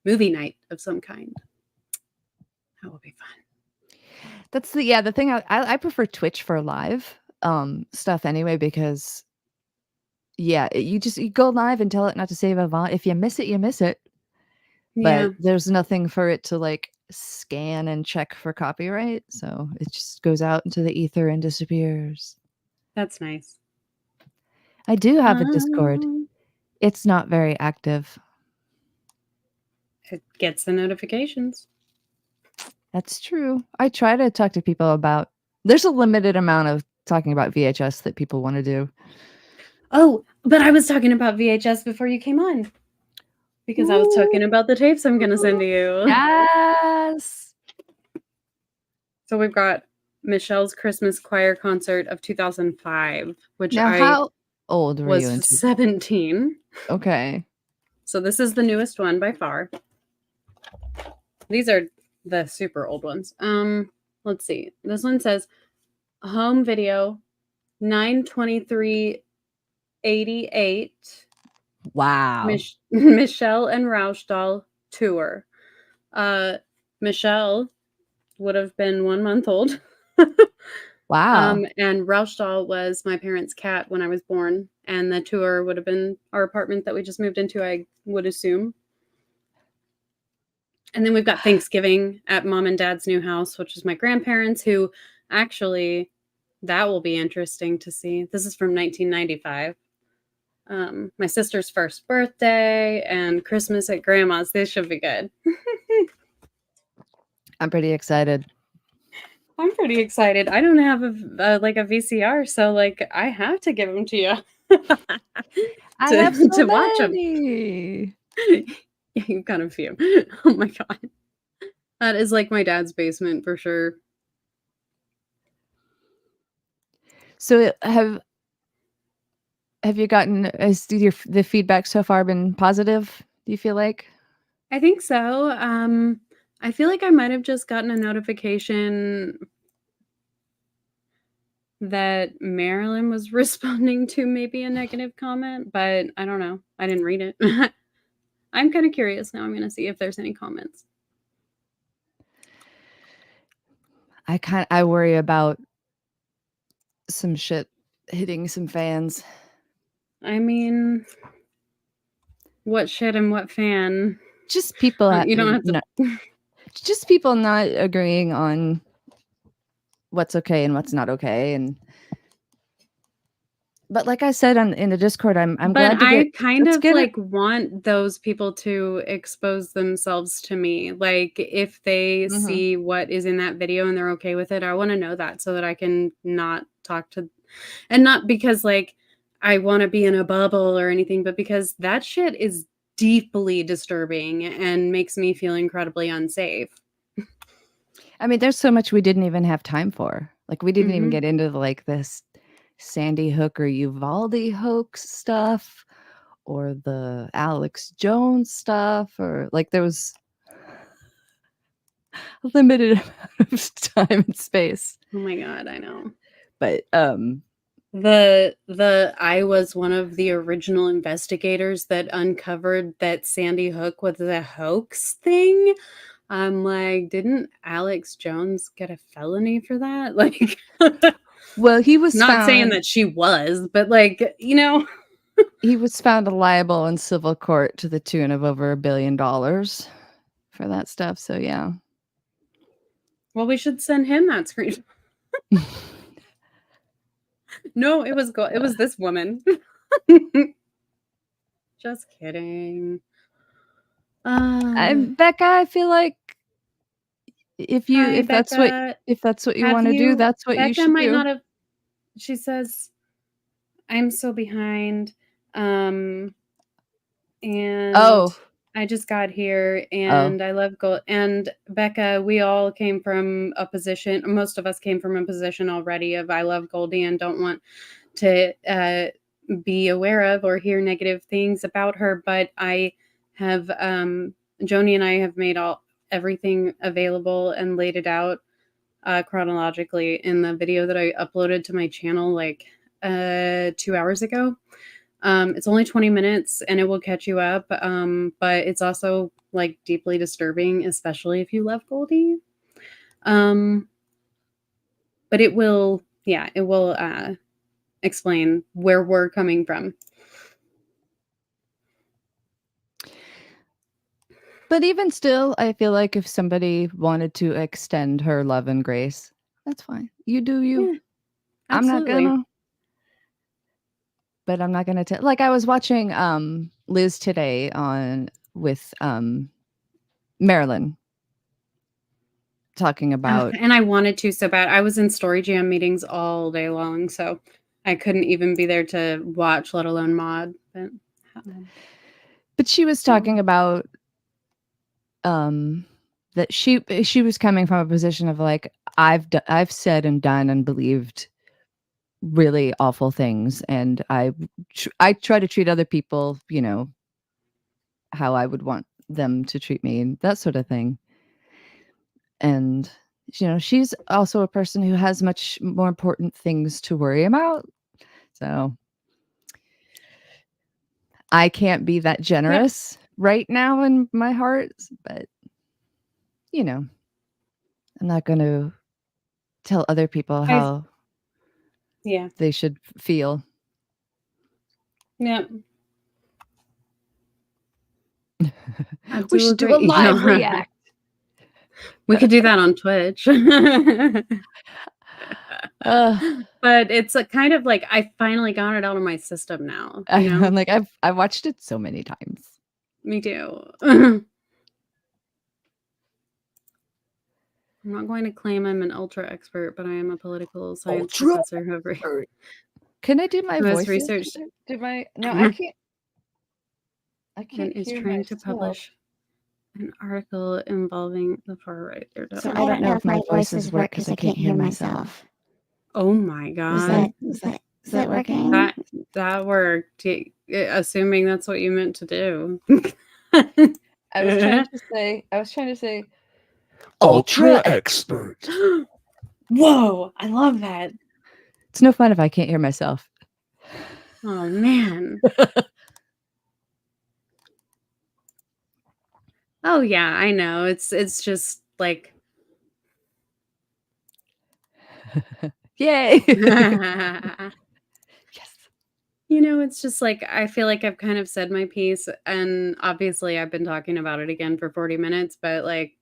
movie night of some kind. That will be fun. that's the thing. I prefer Twitch for live stuff anyway, because you go live and tell it not to save a VOD. If you miss it, you miss it. Yeah. But there's nothing for it to like scan and check for copyright, so it just goes out into the ether and disappears. That's nice. I do have a Discord. It's not very active. It gets the notifications. That's true. I try to talk to people about. There's a limited amount of talking about VHS that people want to do. Oh, but I was talking about VHS before you came on. Because I was talking about the tapes I'm going to send to you. Yes. So we've got Michelle's Christmas Choir Concert of 2005, which Now, how old were you? Was 17. Okay. So this is the newest one by far. These are the super old ones. Let's see. This one says home video 9/23/88. Wow. Michelle and Rauschdahl tour. Michelle would have been 1 month old. Wow. And Rauschdahl was my parents' cat when I was born, and the tour would have been our apartment that we just moved into, I would assume. And then we've got Thanksgiving at mom and dad's new house, which is my grandparents, who actually, that will be interesting to see. This is from 1995. My sister's first birthday and Christmas at grandma's. This should be good. I'm pretty excited. I'm pretty excited. I don't have a VCR, so like I have to give them to you I have so to watch them. many. Yeah, you've got a few. Oh my god, that is like my dad's basement for sure. So have you gotten the feedback so far been positive? Do you feel like? I think so. I feel like I might have just gotten a notification that Marilyn was responding to maybe a negative comment, but I don't know. I didn't read it. I'm kind of curious now. I'm going to see if there's any comments. I worry about some shit hitting some fans. I mean, what shit and what fan? Just people You don't have to. Just people not agreeing on what's okay and what's not okay, but like I said in the Discord, I'm glad to get. I kind of like want those people to expose themselves to me. Like if they see what is in that video and they're okay with it, I want to know that so that I can not talk to, and not because like I want to be in a bubble or anything, but because that shit is deeply disturbing and makes me feel incredibly unsafe. I mean, there's so much we didn't even have time for. Like we didn't even get into like this Sandy Hook or Uvalde hoax stuff or the Alex Jones stuff, or like there was a limited amount of time and space. Oh my god, I know. But I was one of the original investigators that uncovered that Sandy Hook was a hoax thing. I'm like, didn't Alex Jones get a felony for that? Like, well, he was not saying that she was, but like, you know, he was found liable in civil court to the tune of over $1 billion for that stuff. So yeah. Well, we should send him that screen. No, it was this woman. Just kidding. Becca, I feel like if that's what you want to do, that's what you should might do. Not have. She says, "I'm so behind." And I just got here, and I love gold. And Becca, we all came from a position. Most of us came from a position already of I love Goldie and don't want to be aware of or hear negative things about her. But I have Joni and I have made everything available and laid it out chronologically in the video that I uploaded to my channel like 2 hours ago. It's only 20 minutes and it will catch you up. But it's also like deeply disturbing, especially if you love Goldie. But it will explain where we're coming from. But even still, I feel like if somebody wanted to extend her love and grace, that's fine. You do you. Yeah, I'm not gonna. But I'm not gonna tell. Like I was watching Liz today with Marilyn talking about, and I wanted to so bad. I was in Story Jam meetings all day long, so I couldn't even be there to watch, let alone mod. But she was talking about that she was coming from a position of like I've said and done and believed really awful things, and I try to treat other people, you know, how I would want them to treat me and that sort of thing. And she's also a person who has much more important things to worry about. So I can't be that generous right now in my heart, but I'm not going to tell other people how they should feel. Yeah. We should do a live react. We could do that on Twitch. But it's a kind of like I finally got it out of my system now. I'm like, I've watched it so many times. Me too. I'm not going to claim I'm an ultra expert, but I am a political science professor who Can I do my voice research? No, I can't. I can't. And is trying to publish an article involving the far right. So I don't know if my voices work because I can't hear myself. Oh my god! Is that working? That worked. Assuming that's what you meant to do. I was trying to say. Ultra expert. Whoa! I love that. It's no fun if I can't hear myself. Oh man. Oh yeah, I know. It's just like yay. Yes. It's just like I feel like I've kind of said my piece, and obviously I've been talking about it again for 40 minutes, but like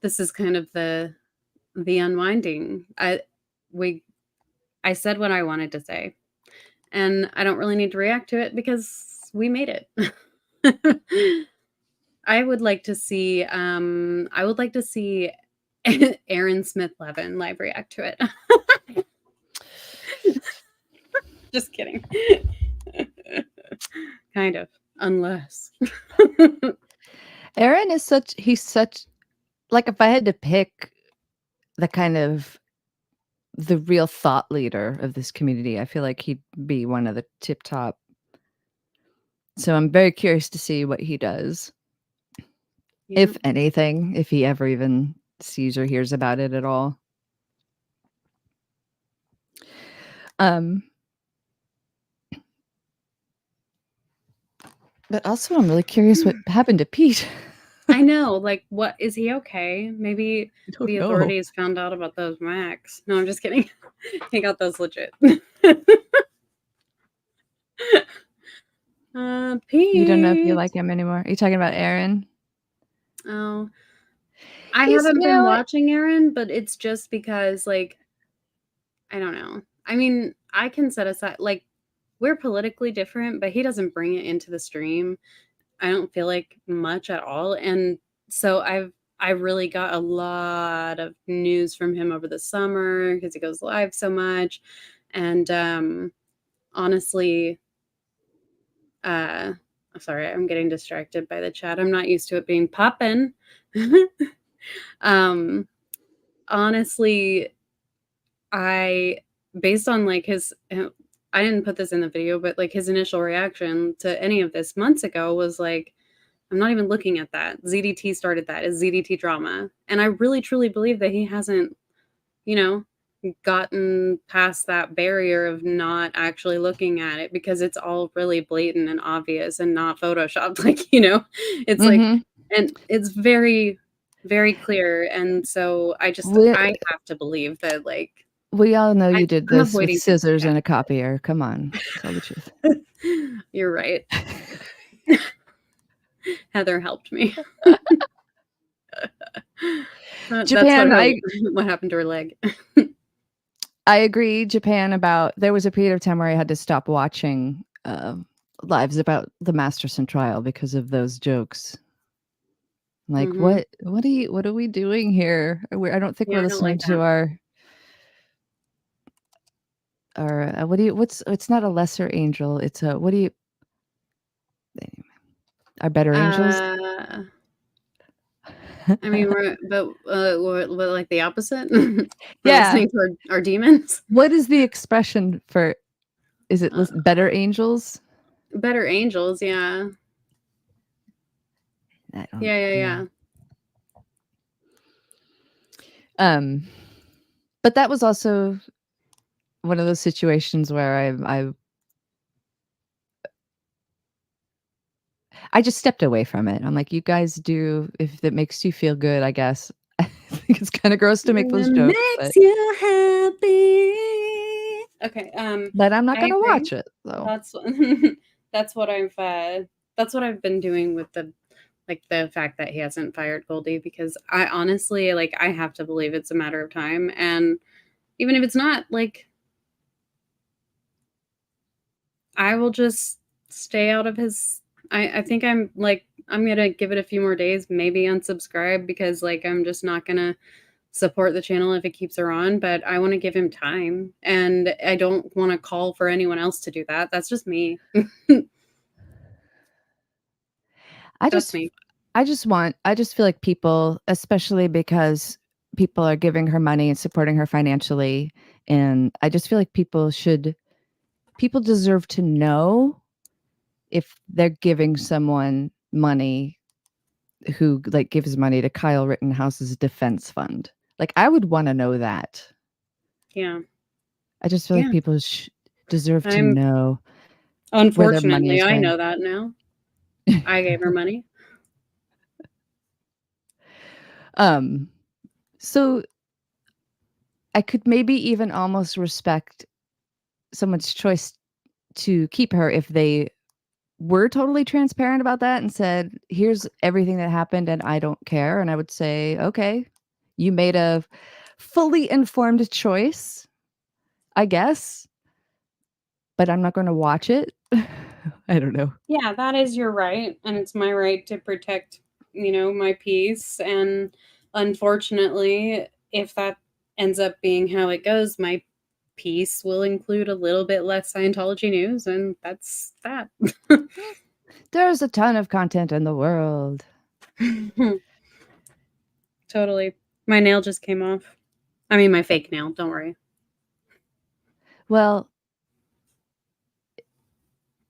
this is kind of the unwinding. I said what I wanted to say, and I don't really need to react to it because we made it. I would like to see Aaron Smith Levin live react to it. Just kidding. Kind of, unless Aaron is he's such like, if I had to pick the real thought leader of this community, I feel like he'd be one of the tip top. So I'm very curious to see what he does. If anything, if he ever even sees or hears about it at all. But also I'm really curious what happened to Pete. I know, like, what is he okay? Maybe the authorities found out about those Macs. No, I'm just kidding. He got those legit. Pete. You don't know if you like him anymore. Are you talking about Aaron? Oh, I haven't been watching Aaron, but it's just because, like, I don't know. I mean, I can set aside, like, we're politically different, but he doesn't bring it into the stream. I don't feel like much at all. And so I really got a lot of news from him over the summer because he goes live so much. And honestly, sorry, I'm getting distracted by the chat. I'm not used to it being poppin'. Honestly, based on like I didn't put this in the video, but like his initial reaction to any of this months ago was like, I'm not even looking at that. ZDT started that. It's ZDT drama. And I really truly believe that he hasn't, gotten past that barrier of not actually looking at it because it's all really blatant and obvious and not photoshopped. Like, it's like, and it's very, very clear. And so I have to believe that, like, we all know you did this with scissors and a copier. Come on, tell the truth. You're right. Heather helped me. Japan, what happened to her leg? I agree, Japan, there was a period of time where I had to stop watching lives about the Masterson trial because of those jokes. Like, what are we doing here? I don't think we're listening to our it's not a lesser angel. It's our better angels. I mean, we're like the opposite. We're yeah, listening to our demons. What is the expression for? Is it better angels? Better angels, yeah. Yeah. But that was also one of those situations where I just stepped away from it. I'm like, you guys do if it makes you feel good, I guess. I think it's kind of gross to make those It jokes, makes you happy. Okay. but I'm not I gonna agree. watch it. So That's that's what I've been doing with the fact that he hasn't fired Goldie, because I honestly I have to believe it's a matter of time, and even if it's not, I will just stay out of his. I think I'm gonna give it a few more days, maybe unsubscribe, because I'm just not gonna support the channel if it keeps her on, but I want to give him time, and I don't want to call for anyone else to do that. That's just me. I That's just me. I just feel like people, especially because people are giving her money and supporting her financially, and I just feel like people deserve to know if they're giving someone money who gives money to Kyle Rittenhouse's defense fund. I would want to know that. Yeah. I just feel like Yeah. people deserve to know where their money Unfortunately, is I going. know that now. I gave her money. So I could maybe even almost respect someone's choice to keep her if they were totally transparent about that and said, here's everything that happened and I don't care. And I would say, okay, you made a fully informed choice, I guess, but I'm not going to watch it. I don't know. Yeah, that is your right, and it's my right to protect, my peace. And unfortunately, if that ends up being how it goes, my piece will include a little bit less Scientology news, and that's that. There's a ton of content in the world. Totally. My nail just came off. I mean, my fake nail. Don't worry. Well,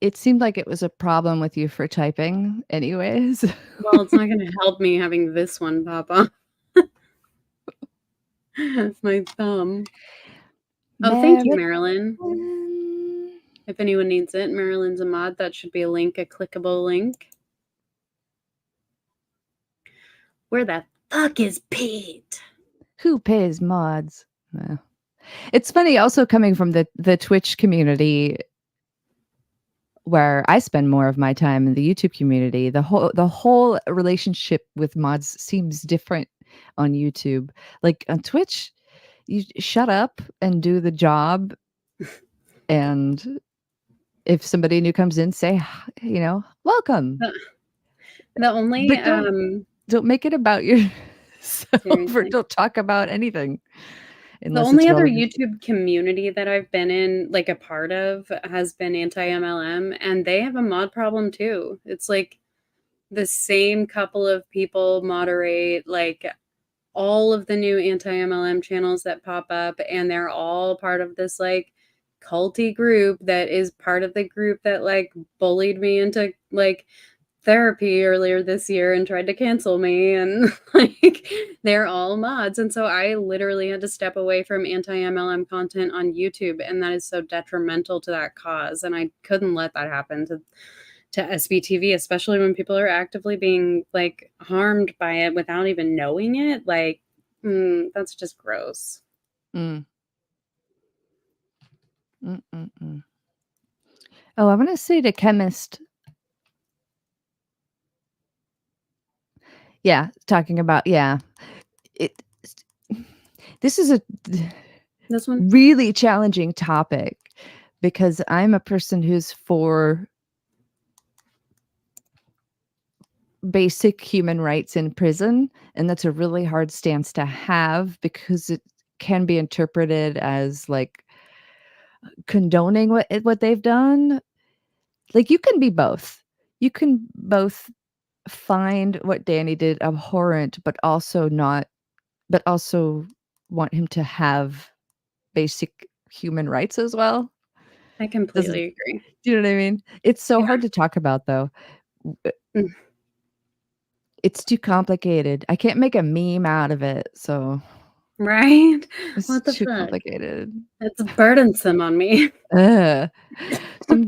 it seemed like it was a problem with you for typing anyways. Well, it's not going to help me having this one pop off. My thumb. Oh, thank you, Marilyn. If anyone needs it, Marilyn's a mod. That should be a link, a clickable link. Where the fuck is Pete? Who pays mods? Well, it's funny also coming from the Twitch community where I spend more of my time in the YouTube community. The whole relationship with mods seems different on YouTube. Like on Twitch, you shut up and do the job, and if somebody new comes in, say, welcome. The only But don't make it about yourself or don't talk about anything. The only other YouTube community that I've been in, a part of, has been anti-MLM, and they have a mod problem too. It's the same couple of people moderate all of the new anti-MLM channels that pop up, and they're all part of this culty group that is part of the group that bullied me into therapy earlier this year and tried to cancel me, and they're all mods. And so I literally had to step away from anti-MLM content on YouTube, and that is so detrimental to that cause, and I couldn't let that happen to SPTV, especially when people are actively being harmed by it without even knowing it. That's just gross. Oh, I want to say to Chemist. Yeah, talking about this is this one really challenging topic because I'm a person who's for basic human rights in prison, and that's a really hard stance to have because it can be interpreted as condoning what they've done. You can be both. You can both find what Danny did abhorrent, but also want him to have basic human rights as well. I completely agree. Do you know what I mean? It's so hard to talk about, though. It's too complicated. I can't make a meme out of it, so. Right? It's What the too fuck? complicated. It's burdensome on me. Some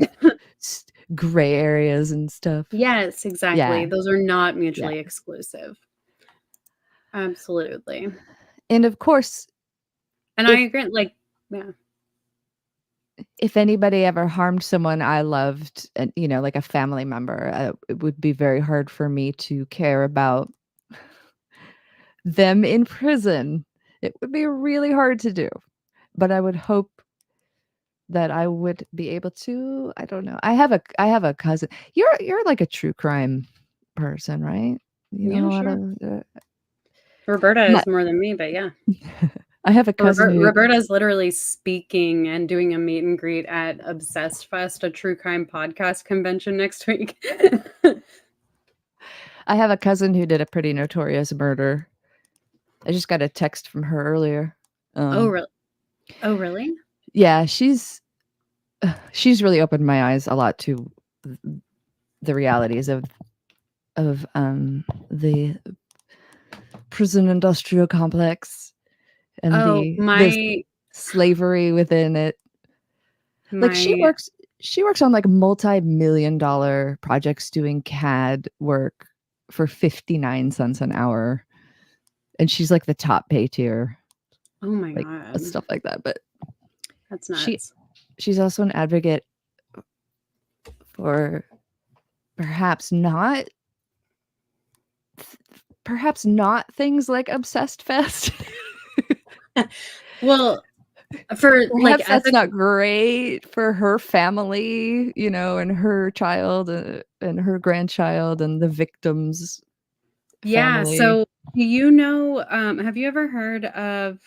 gray areas and stuff. Yes, exactly. Yeah. Those are not Yeah. mutually exclusive. Absolutely. And of course, And I if agree, like, yeah. if anybody ever harmed someone I loved, and like a family member, it would be very hard for me to care about them in prison. It would be really hard to do, but I would hope that I would be able to. I don't know. I have a cousin. You're like a true crime person, right? You know Yeah, a lot sure. of. Roberta My, is more than me, but yeah. I have a cousin who. Roberta's literally speaking and doing a meet and greet at Obsessed Fest, a true crime podcast convention next week. I have a cousin who did a pretty notorious murder. I just got a text from her earlier. Oh, really? Oh, really? Yeah, she's really opened my eyes a lot to the realities of the prison industrial complex and the slavery within it. Like she works on like multi-million-dollar projects doing CAD work for 59 cents an hour. And she's like the top pay tier. Oh my like, God. stuff like that. But that's nuts. She's also an advocate for perhaps not things like Obsessed Fest. Well, for perhaps like that's not great for her family, and her child and her grandchild and the victims. Yeah. Family. So do you know? Have you ever heard of?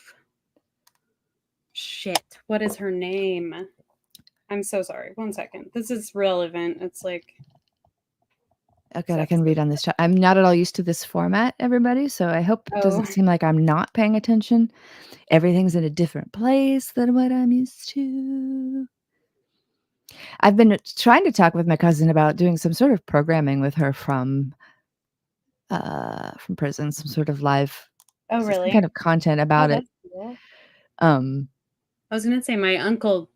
Shit. What is her name? I'm so sorry. 1 second. This is relevant. It's like. Okay, I can read on this chat. I'm not at all used to this format, everybody, so I hope it doesn't seem like I'm not paying attention. Everything's in a different place than what I'm used to. I've been trying to talk with my cousin about doing some sort of programming with her from prison, some sort of live really? kind of content about it. Cool. I was gonna say my uncle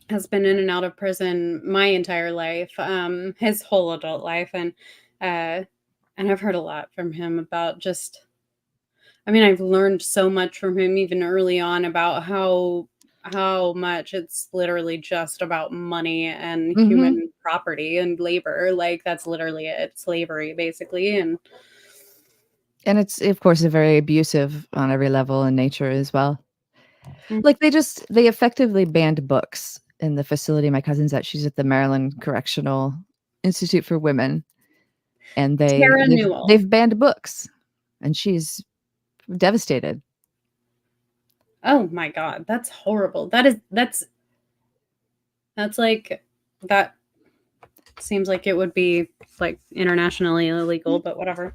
has been in and out of prison my entire life, his whole adult life, and I've heard a lot from him about just. I mean, I've learned so much from him even early on about how much it's literally just about money and human property and labor. Like that's literally it, slavery basically, and it's of course a very abusive on every level in nature as well. Like they effectively banned books in the facility my cousin's at. She's at the Maryland Correctional Institute for Women, and they've banned books, and she's devastated. Oh my God, that's horrible. That's like that seems like it would be like internationally illegal, but whatever.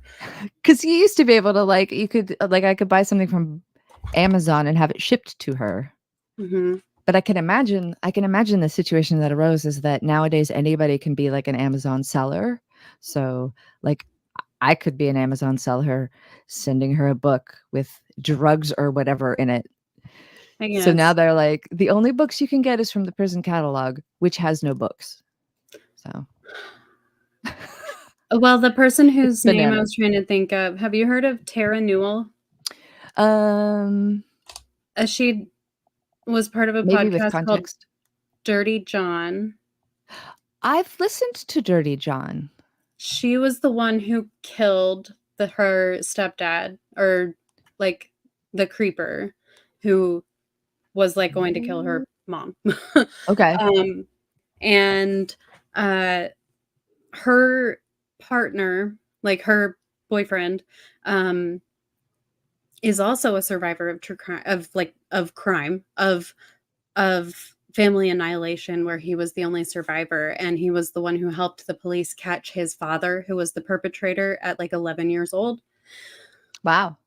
Because you used to be able to I could buy something from Amazon and have it shipped to her. Mm-hmm. But I can imagine the situation that arose is that nowadays anybody can be like an Amazon seller. So like I could be an Amazon seller sending her a book with drugs or whatever in it. So now they're like, the only books you can get is from the prison catalog, which has no books. So. Well, the person whose name I was trying to think of, have you heard of Tara Newell? She was part of a podcast called Dirty John. I've listened to Dirty John. She was the one who killed her stepdad, or like the creeper who was like going to kill her mom. Okay. And her partner, like her boyfriend, is also a survivor of true crime, of family annihilation, where he was the only survivor, and he was the one who helped the police catch his father, who was the perpetrator at like 11 years old. Wow.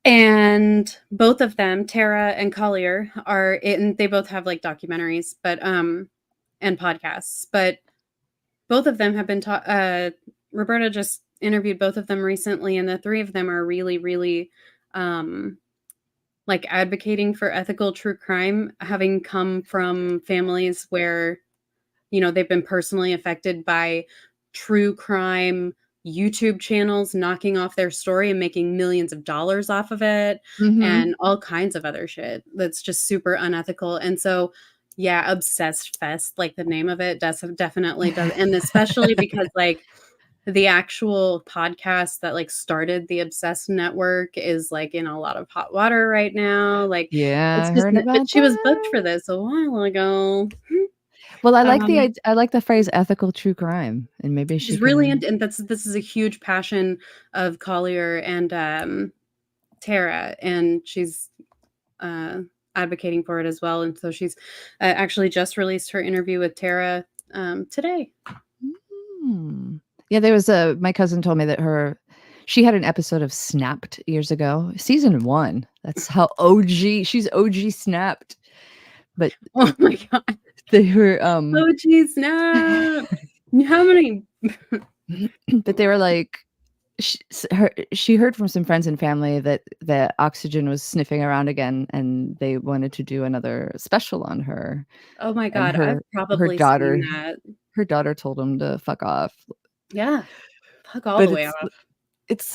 And both of them, Tara and Collier, they both have like documentaries, but and podcasts, but both of them have been taught. Roberta just interviewed both of them recently, and the three of them are really, really like advocating for ethical true crime, having come from families where, you know, they've been personally affected by true crime YouTube channels knocking off their story and making millions of dollars off of it, Mm-hmm. and all kinds of other shit that's just super unethical. And so, yeah, Obsessed Fest, like the name of it, does definitely does, and especially because like the actual podcast that like started the Obsessed Network is like in a lot of hot water right now. Like Yeah, it's I just, heard but about she was booked for that. this a while ago. Well, Um, I like the phrase ethical true crime, and maybe she she's really can. into, and this is a huge passion of Collier and Tara, and she's advocating for it as well. And so she's actually just released her interview with Tara today. Hmm. Yeah, there was a. My cousin told me that she had an episode of Snapped years ago, season 1. That's how OG. She's OG Snapped, but Oh my god! they were Oh geez, no! How many? but they were like she heard from some friends and family that the Oxygen was sniffing around again, and they wanted to do another special on her. Oh my And god! I've her probably seen daughter that. her daughter told him to fuck off. Yeah, fuck all But the way off. it's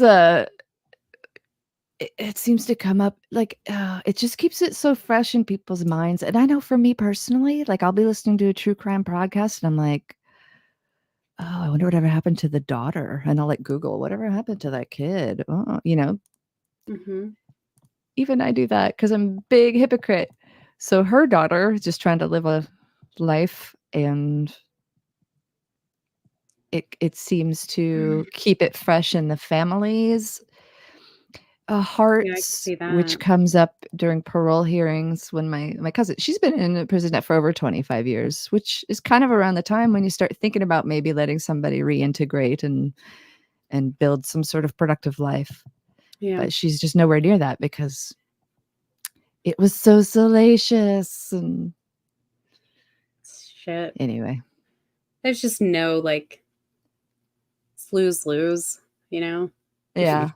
it seems to come up like it just keeps it so fresh in people's minds. And I know for me personally, like I'll be listening to a true crime podcast and I'm like, oh, I wonder whatever happened to the daughter. And I'll like Google whatever happened to that kid. Oh, you know, Mm-hmm. even I do that because I'm a big hypocrite. So her daughter is just trying to live a life, and it seems to keep it fresh in the families Yeah, I can hearts, see which that. comes up during parole hearings when my cousin, she's been in a prison for over 25 years, which is kind of around the time when you start thinking about maybe letting somebody reintegrate and build some sort of productive life. Yeah. But she's just nowhere near that because it was so salacious. And Shit. anyway, There's just no like lose, you know? yeah.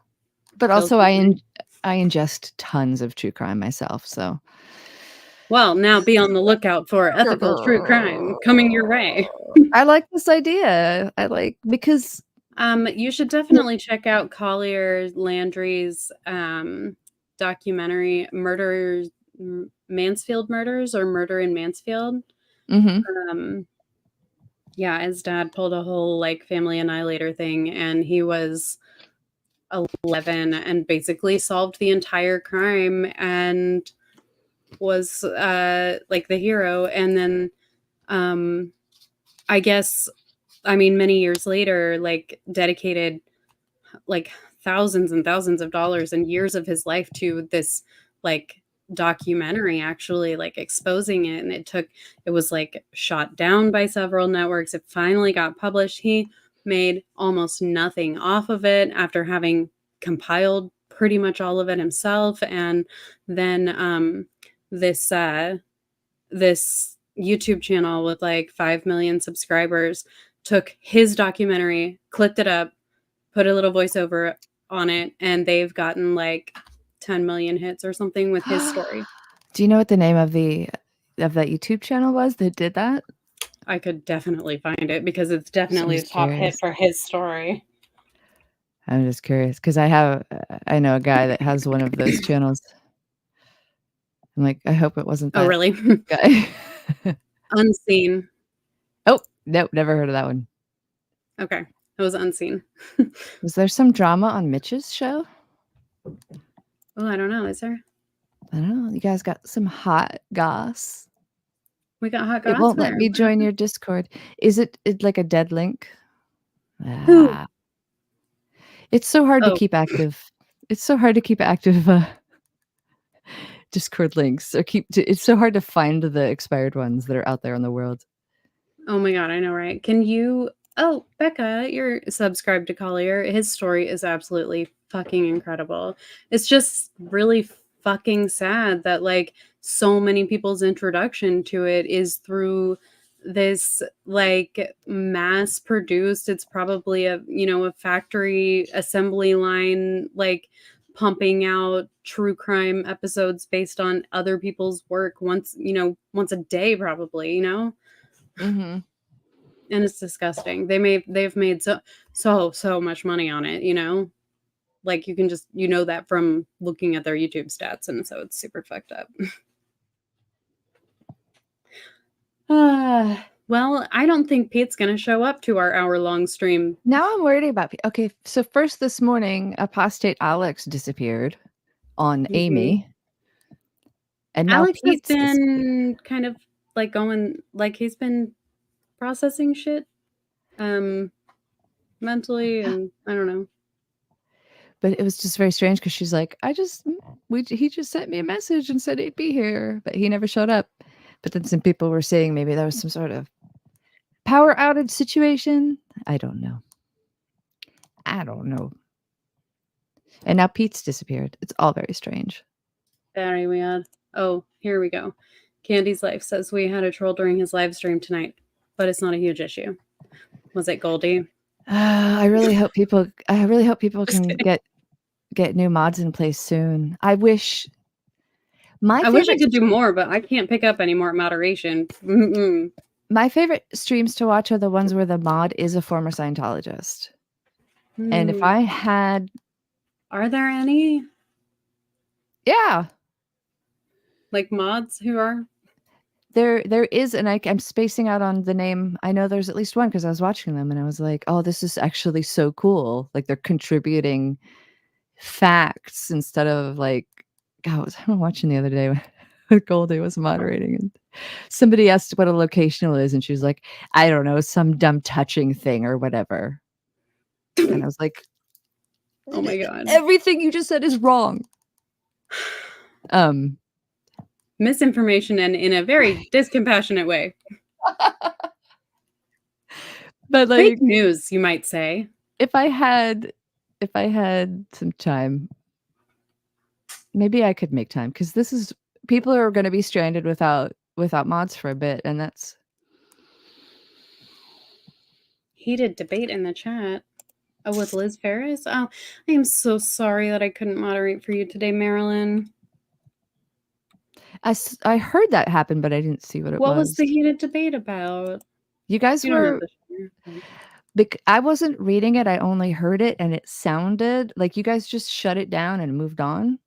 But Feels also like- I ingest tons of true crime myself, so Well, now be on the lookout for ethical true crime coming your way. I like this idea. I like because You should definitely check out Collier Landry's documentary Mansfield Murders, or Murder in Mansfield. mhm. Yeah, his dad pulled a whole like family annihilator thing, and he was 11 and basically solved the entire crime and was like the hero. And then I guess, I mean, many years later, like dedicated like thousands and thousands of dollars and years of his life to this like documentary, actually like exposing it. And it was like shot down by several networks. It finally got published. He made almost nothing off of it after having compiled pretty much all of it himself. And then this this YouTube channel with like 5 million subscribers took his documentary, clipped it up, put a little voiceover on it, and they've gotten like 10 million hits or something with his story. Do you know what the name of that YouTube channel was that did that? I could definitely find it because it's definitely a top hit for his story. I'm just curious because I know a guy that has one of those channels. I'm like, I hope it wasn't that Oh, really? guy. Unseen. Oh, nope, never heard of that one. Okay. It was Unseen. Was there some drama on Mitch's show? Oh, I don't know. Is there? I don't know. You guys got some hot goss. We got hot It goss. won't let me join your Discord. Is it like a dead link? Who? It's so hard to keep active. It's so hard to keep active Discord links, or it's so hard to find the expired ones that are out there in the world. Oh my god, I know, right? Can you? Oh, Becca, you're subscribed to Collier. His story is absolutely fucking incredible. It's just really fucking sad that like so many people's introduction to it is through this like mass produced, it's probably a, you know, a factory assembly line like pumping out true crime episodes based on other people's work once a day, probably, Mm-hmm. and it's disgusting. They've made so much money on it. Like you can just that from looking at their YouTube stats, and so it's super fucked up. Well, I don't think Pete's gonna show up to our hour-long stream. Now I'm worried about okay, so first this morning, apostate Alex disappeared on Amy. And now Alex has Pete's been kind of like going, like he's been processing shit mentally, and I don't know. But it was just very strange because she's like, he just sent me a message and said he'd be here, but he never showed up. But then some people were saying maybe there was some sort of power outage situation. I don't know. And now Pete's disappeared. It's all very strange. Very weird. Oh, here we go. Candy's Life says we had a troll during his live stream tonight, but it's not a huge issue. Was it Goldie? I really hope people can get new mods in place soon. I wish I could do more, but I can't pick up any more moderation. Mm-mm. My favorite streams to watch are the ones where the mod is a former Scientologist. And if I had... Are there any? Yeah. Like mods who are? There is, and I'm spacing out on the name. I know there's at least one because I was watching them and I was like, oh, this is actually so cool. Like they're contributing facts instead of like, God, I was watching the other day when Goldie was moderating and somebody asked what a locational is and she was like, I don't know, some dumb touching thing or whatever. And I was like, oh my God. Everything you just said is wrong. Misinformation and in a very discompassionate way. But like fake news, you might say. If I had some time, maybe I could make time because people are going to be stranded without mods for a bit, and that's heated debate in the chat. Oh, with Liz Ferris? Oh, I am so sorry that I couldn't moderate for you today, Marilyn. I heard that happen, but I didn't see what it was. What was the heated debate about? You guys were... I wasn't reading it. I only heard it, and it sounded like you guys just shut it down and moved on.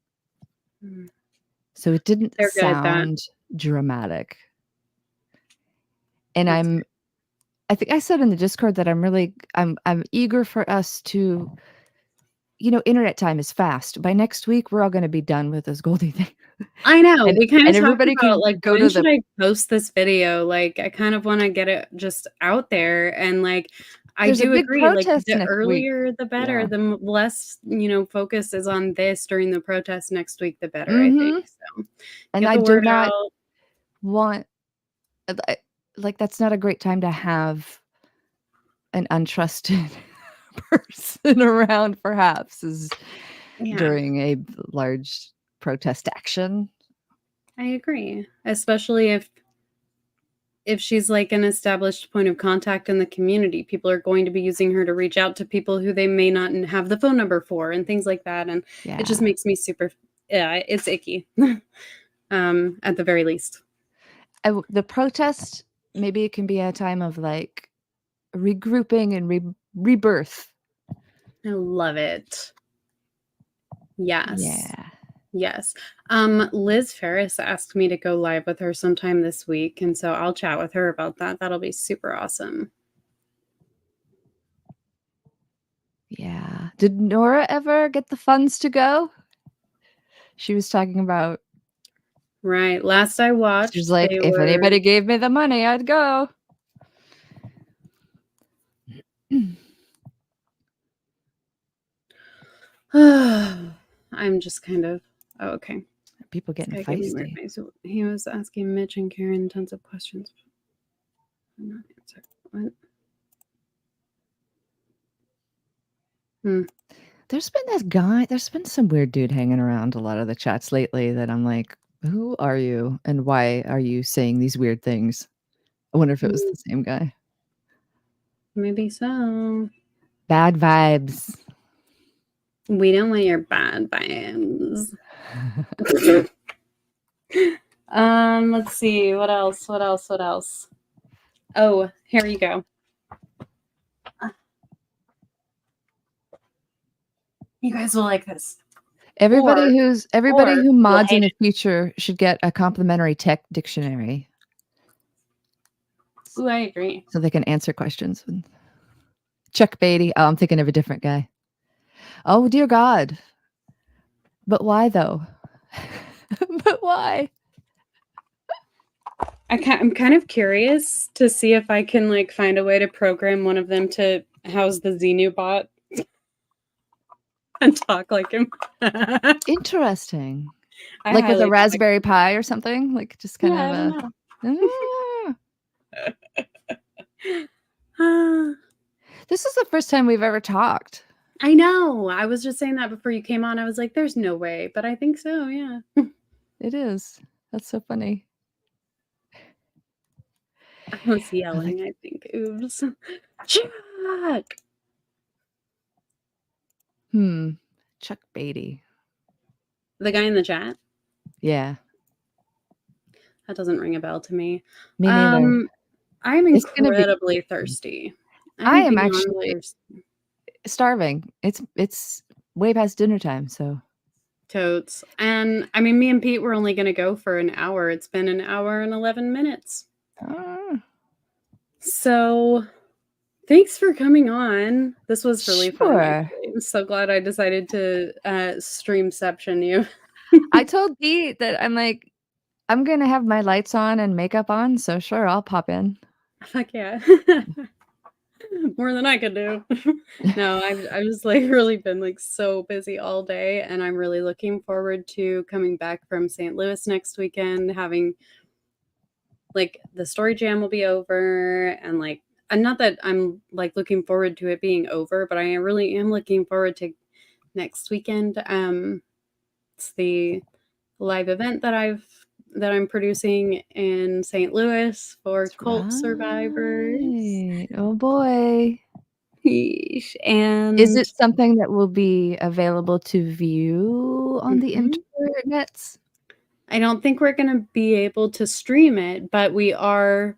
So it didn't sound dramatic. And I think I said in the Discord that I'm eager for us to, internet time is fast. By next week, we're all going to be done with this Goldie thing. I know. We kind of talked everybody about can go when to should I post this video? Like, I kind of want to get it just out there, and like, I do agree. Like, the earlier, the better. Yeah. The less focus is on this during the protest next week, the better. I think so. And I do not want that's not a great time to have an untrusted person around. Perhaps during a large protest action. I agree, especially if she's like an established point of contact in the community. People are going to be using her to reach out to people who they may not have the phone number for and things like that, and it just makes me super it's icky. At the very least, the protest, maybe it can be a time of like regrouping and rebirth. I love it. Yes. Yeah. Yes. Liz Ferris asked me to go live with her sometime this week, and so I'll chat with her about that. That'll be super awesome. Yeah. Did Nora ever get the funds to go? She was talking about. Right. Last I watched, she's like, if anybody gave me the money, I'd go. I'm just kind of okay. People getting feisty. He was asking Mitch and Karen tons of questions. I'm not answering. What? There's been some weird dude hanging around a lot of the chats lately that I'm like, who are you and why are you saying these weird things? I wonder if it was the same guy. Maybe so. Bad vibes. We don't want your bad vibes. Let's see. What else? Oh, here you go. You guys will like this. Everybody or who mods you'll in hate the future should get a complimentary tech dictionary Ooh, I agree. so they can answer questions. Chuck Beatty. Oh, I'm thinking of a different guy. Oh dear God. But why though? But why? I'm kind of curious to see if I can like find a way to program one of them to house the Xenu bot and talk like him. Interesting. I Like with highly a doubt Raspberry Pi or something? Like just kind I of don't a. know. This is the first time we've ever talked. I know. I was just saying that before you came on. I was like, there's no way, but I think so, yeah. It is. That's so funny. I was yelling, I think. Oops. Chuck! Chuck Beatty. The guy in the chat? Yeah. That doesn't ring a bell to me. Me neither. I'm It's gonna be- incredibly thirsty. I am beyond actually thirsty. starving. It's way past dinner time, so. Totes. And I mean, me and Pete were only going to go for an hour. It's been an hour and 11 minutes. So thanks for coming on. This was really fun. Actually. I'm so glad I decided to streamception you. I told Pete that I'm like, I'm going to have my lights on and makeup on. So sure, I'll pop in. Fuck yeah. More than I could do. No, I've just like really been like so busy all day, and I'm really looking forward to coming back from St. Louis next weekend, having like the story jam will be over, and like, and not that I'm like looking forward to it being over, but I really am looking forward to next weekend. It's the live event that I'm producing in St. Louis for cult survivors. Oh boy. And is it something that will be available to view on the internets? I don't think we're going to be able to stream it, but we are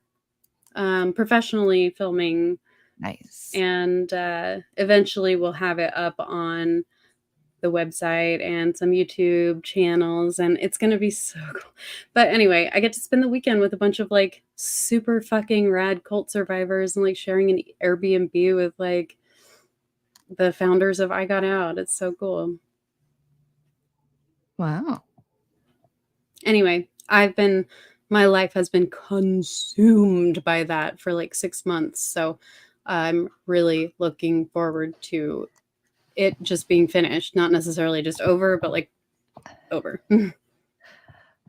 professionally filming. Nice. And eventually we'll have it up on the website and some YouTube channels, and it's going to be so cool. But anyway, I get to spend the weekend with a bunch of like super fucking rad cult survivors and like sharing an Airbnb with like the founders of I Got Out. It's so cool. Wow. Anyway, my life has been consumed by that for like 6 months. So I'm really looking forward to it just being finished, not necessarily just over, but like over.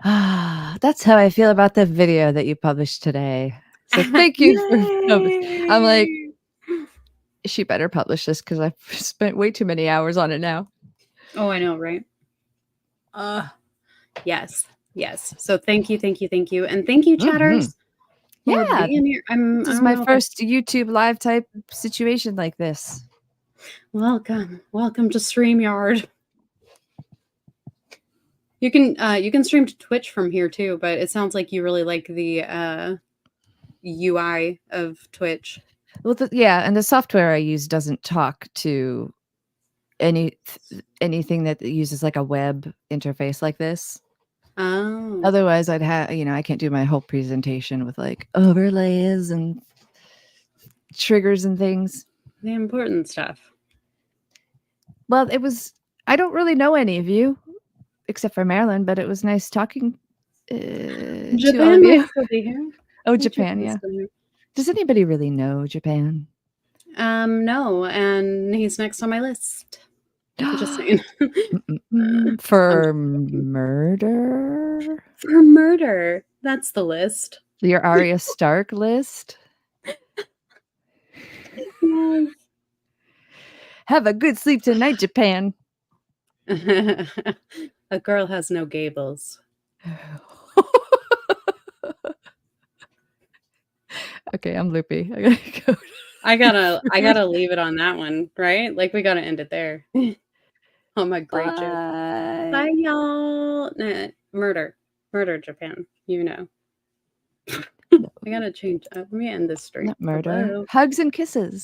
That's how I feel about the video that you published today. So thank you for publishing. I'm like, she better publish this because I've spent way too many hours on it now. Oh, I know, right? Yes. So thank you. And thank you, chatters. Yeah. Being here. This is my first YouTube live type situation like this. Welcome to StreamYard. You can stream to Twitch from here too, but it sounds like you really like the UI of Twitch. Well, and the software I use doesn't talk to anything that uses like a web interface like this. Oh. Otherwise, I'd have, I can't do my whole presentation with like overlays and triggers and things. The important stuff. Well, I don't really know any of you except for Marilyn, but it was nice talking to all of you. Oh, Japan, yeah. Does anybody really know Japan? No, and he's next on my list. Just saying. For murder? For murder. That's the list. Your Arya Stark list? Yes. Have a good sleep tonight, Japan. A girl has no gables. Okay, I'm loopy. I gotta go. I gotta leave it on that one, right? Like we gotta end it there. Oh my great joke. Bye, y'all. Nah, murder, Japan. You know. I gotta change. Let me end this stream. Not murder. Hello? Hugs and kisses.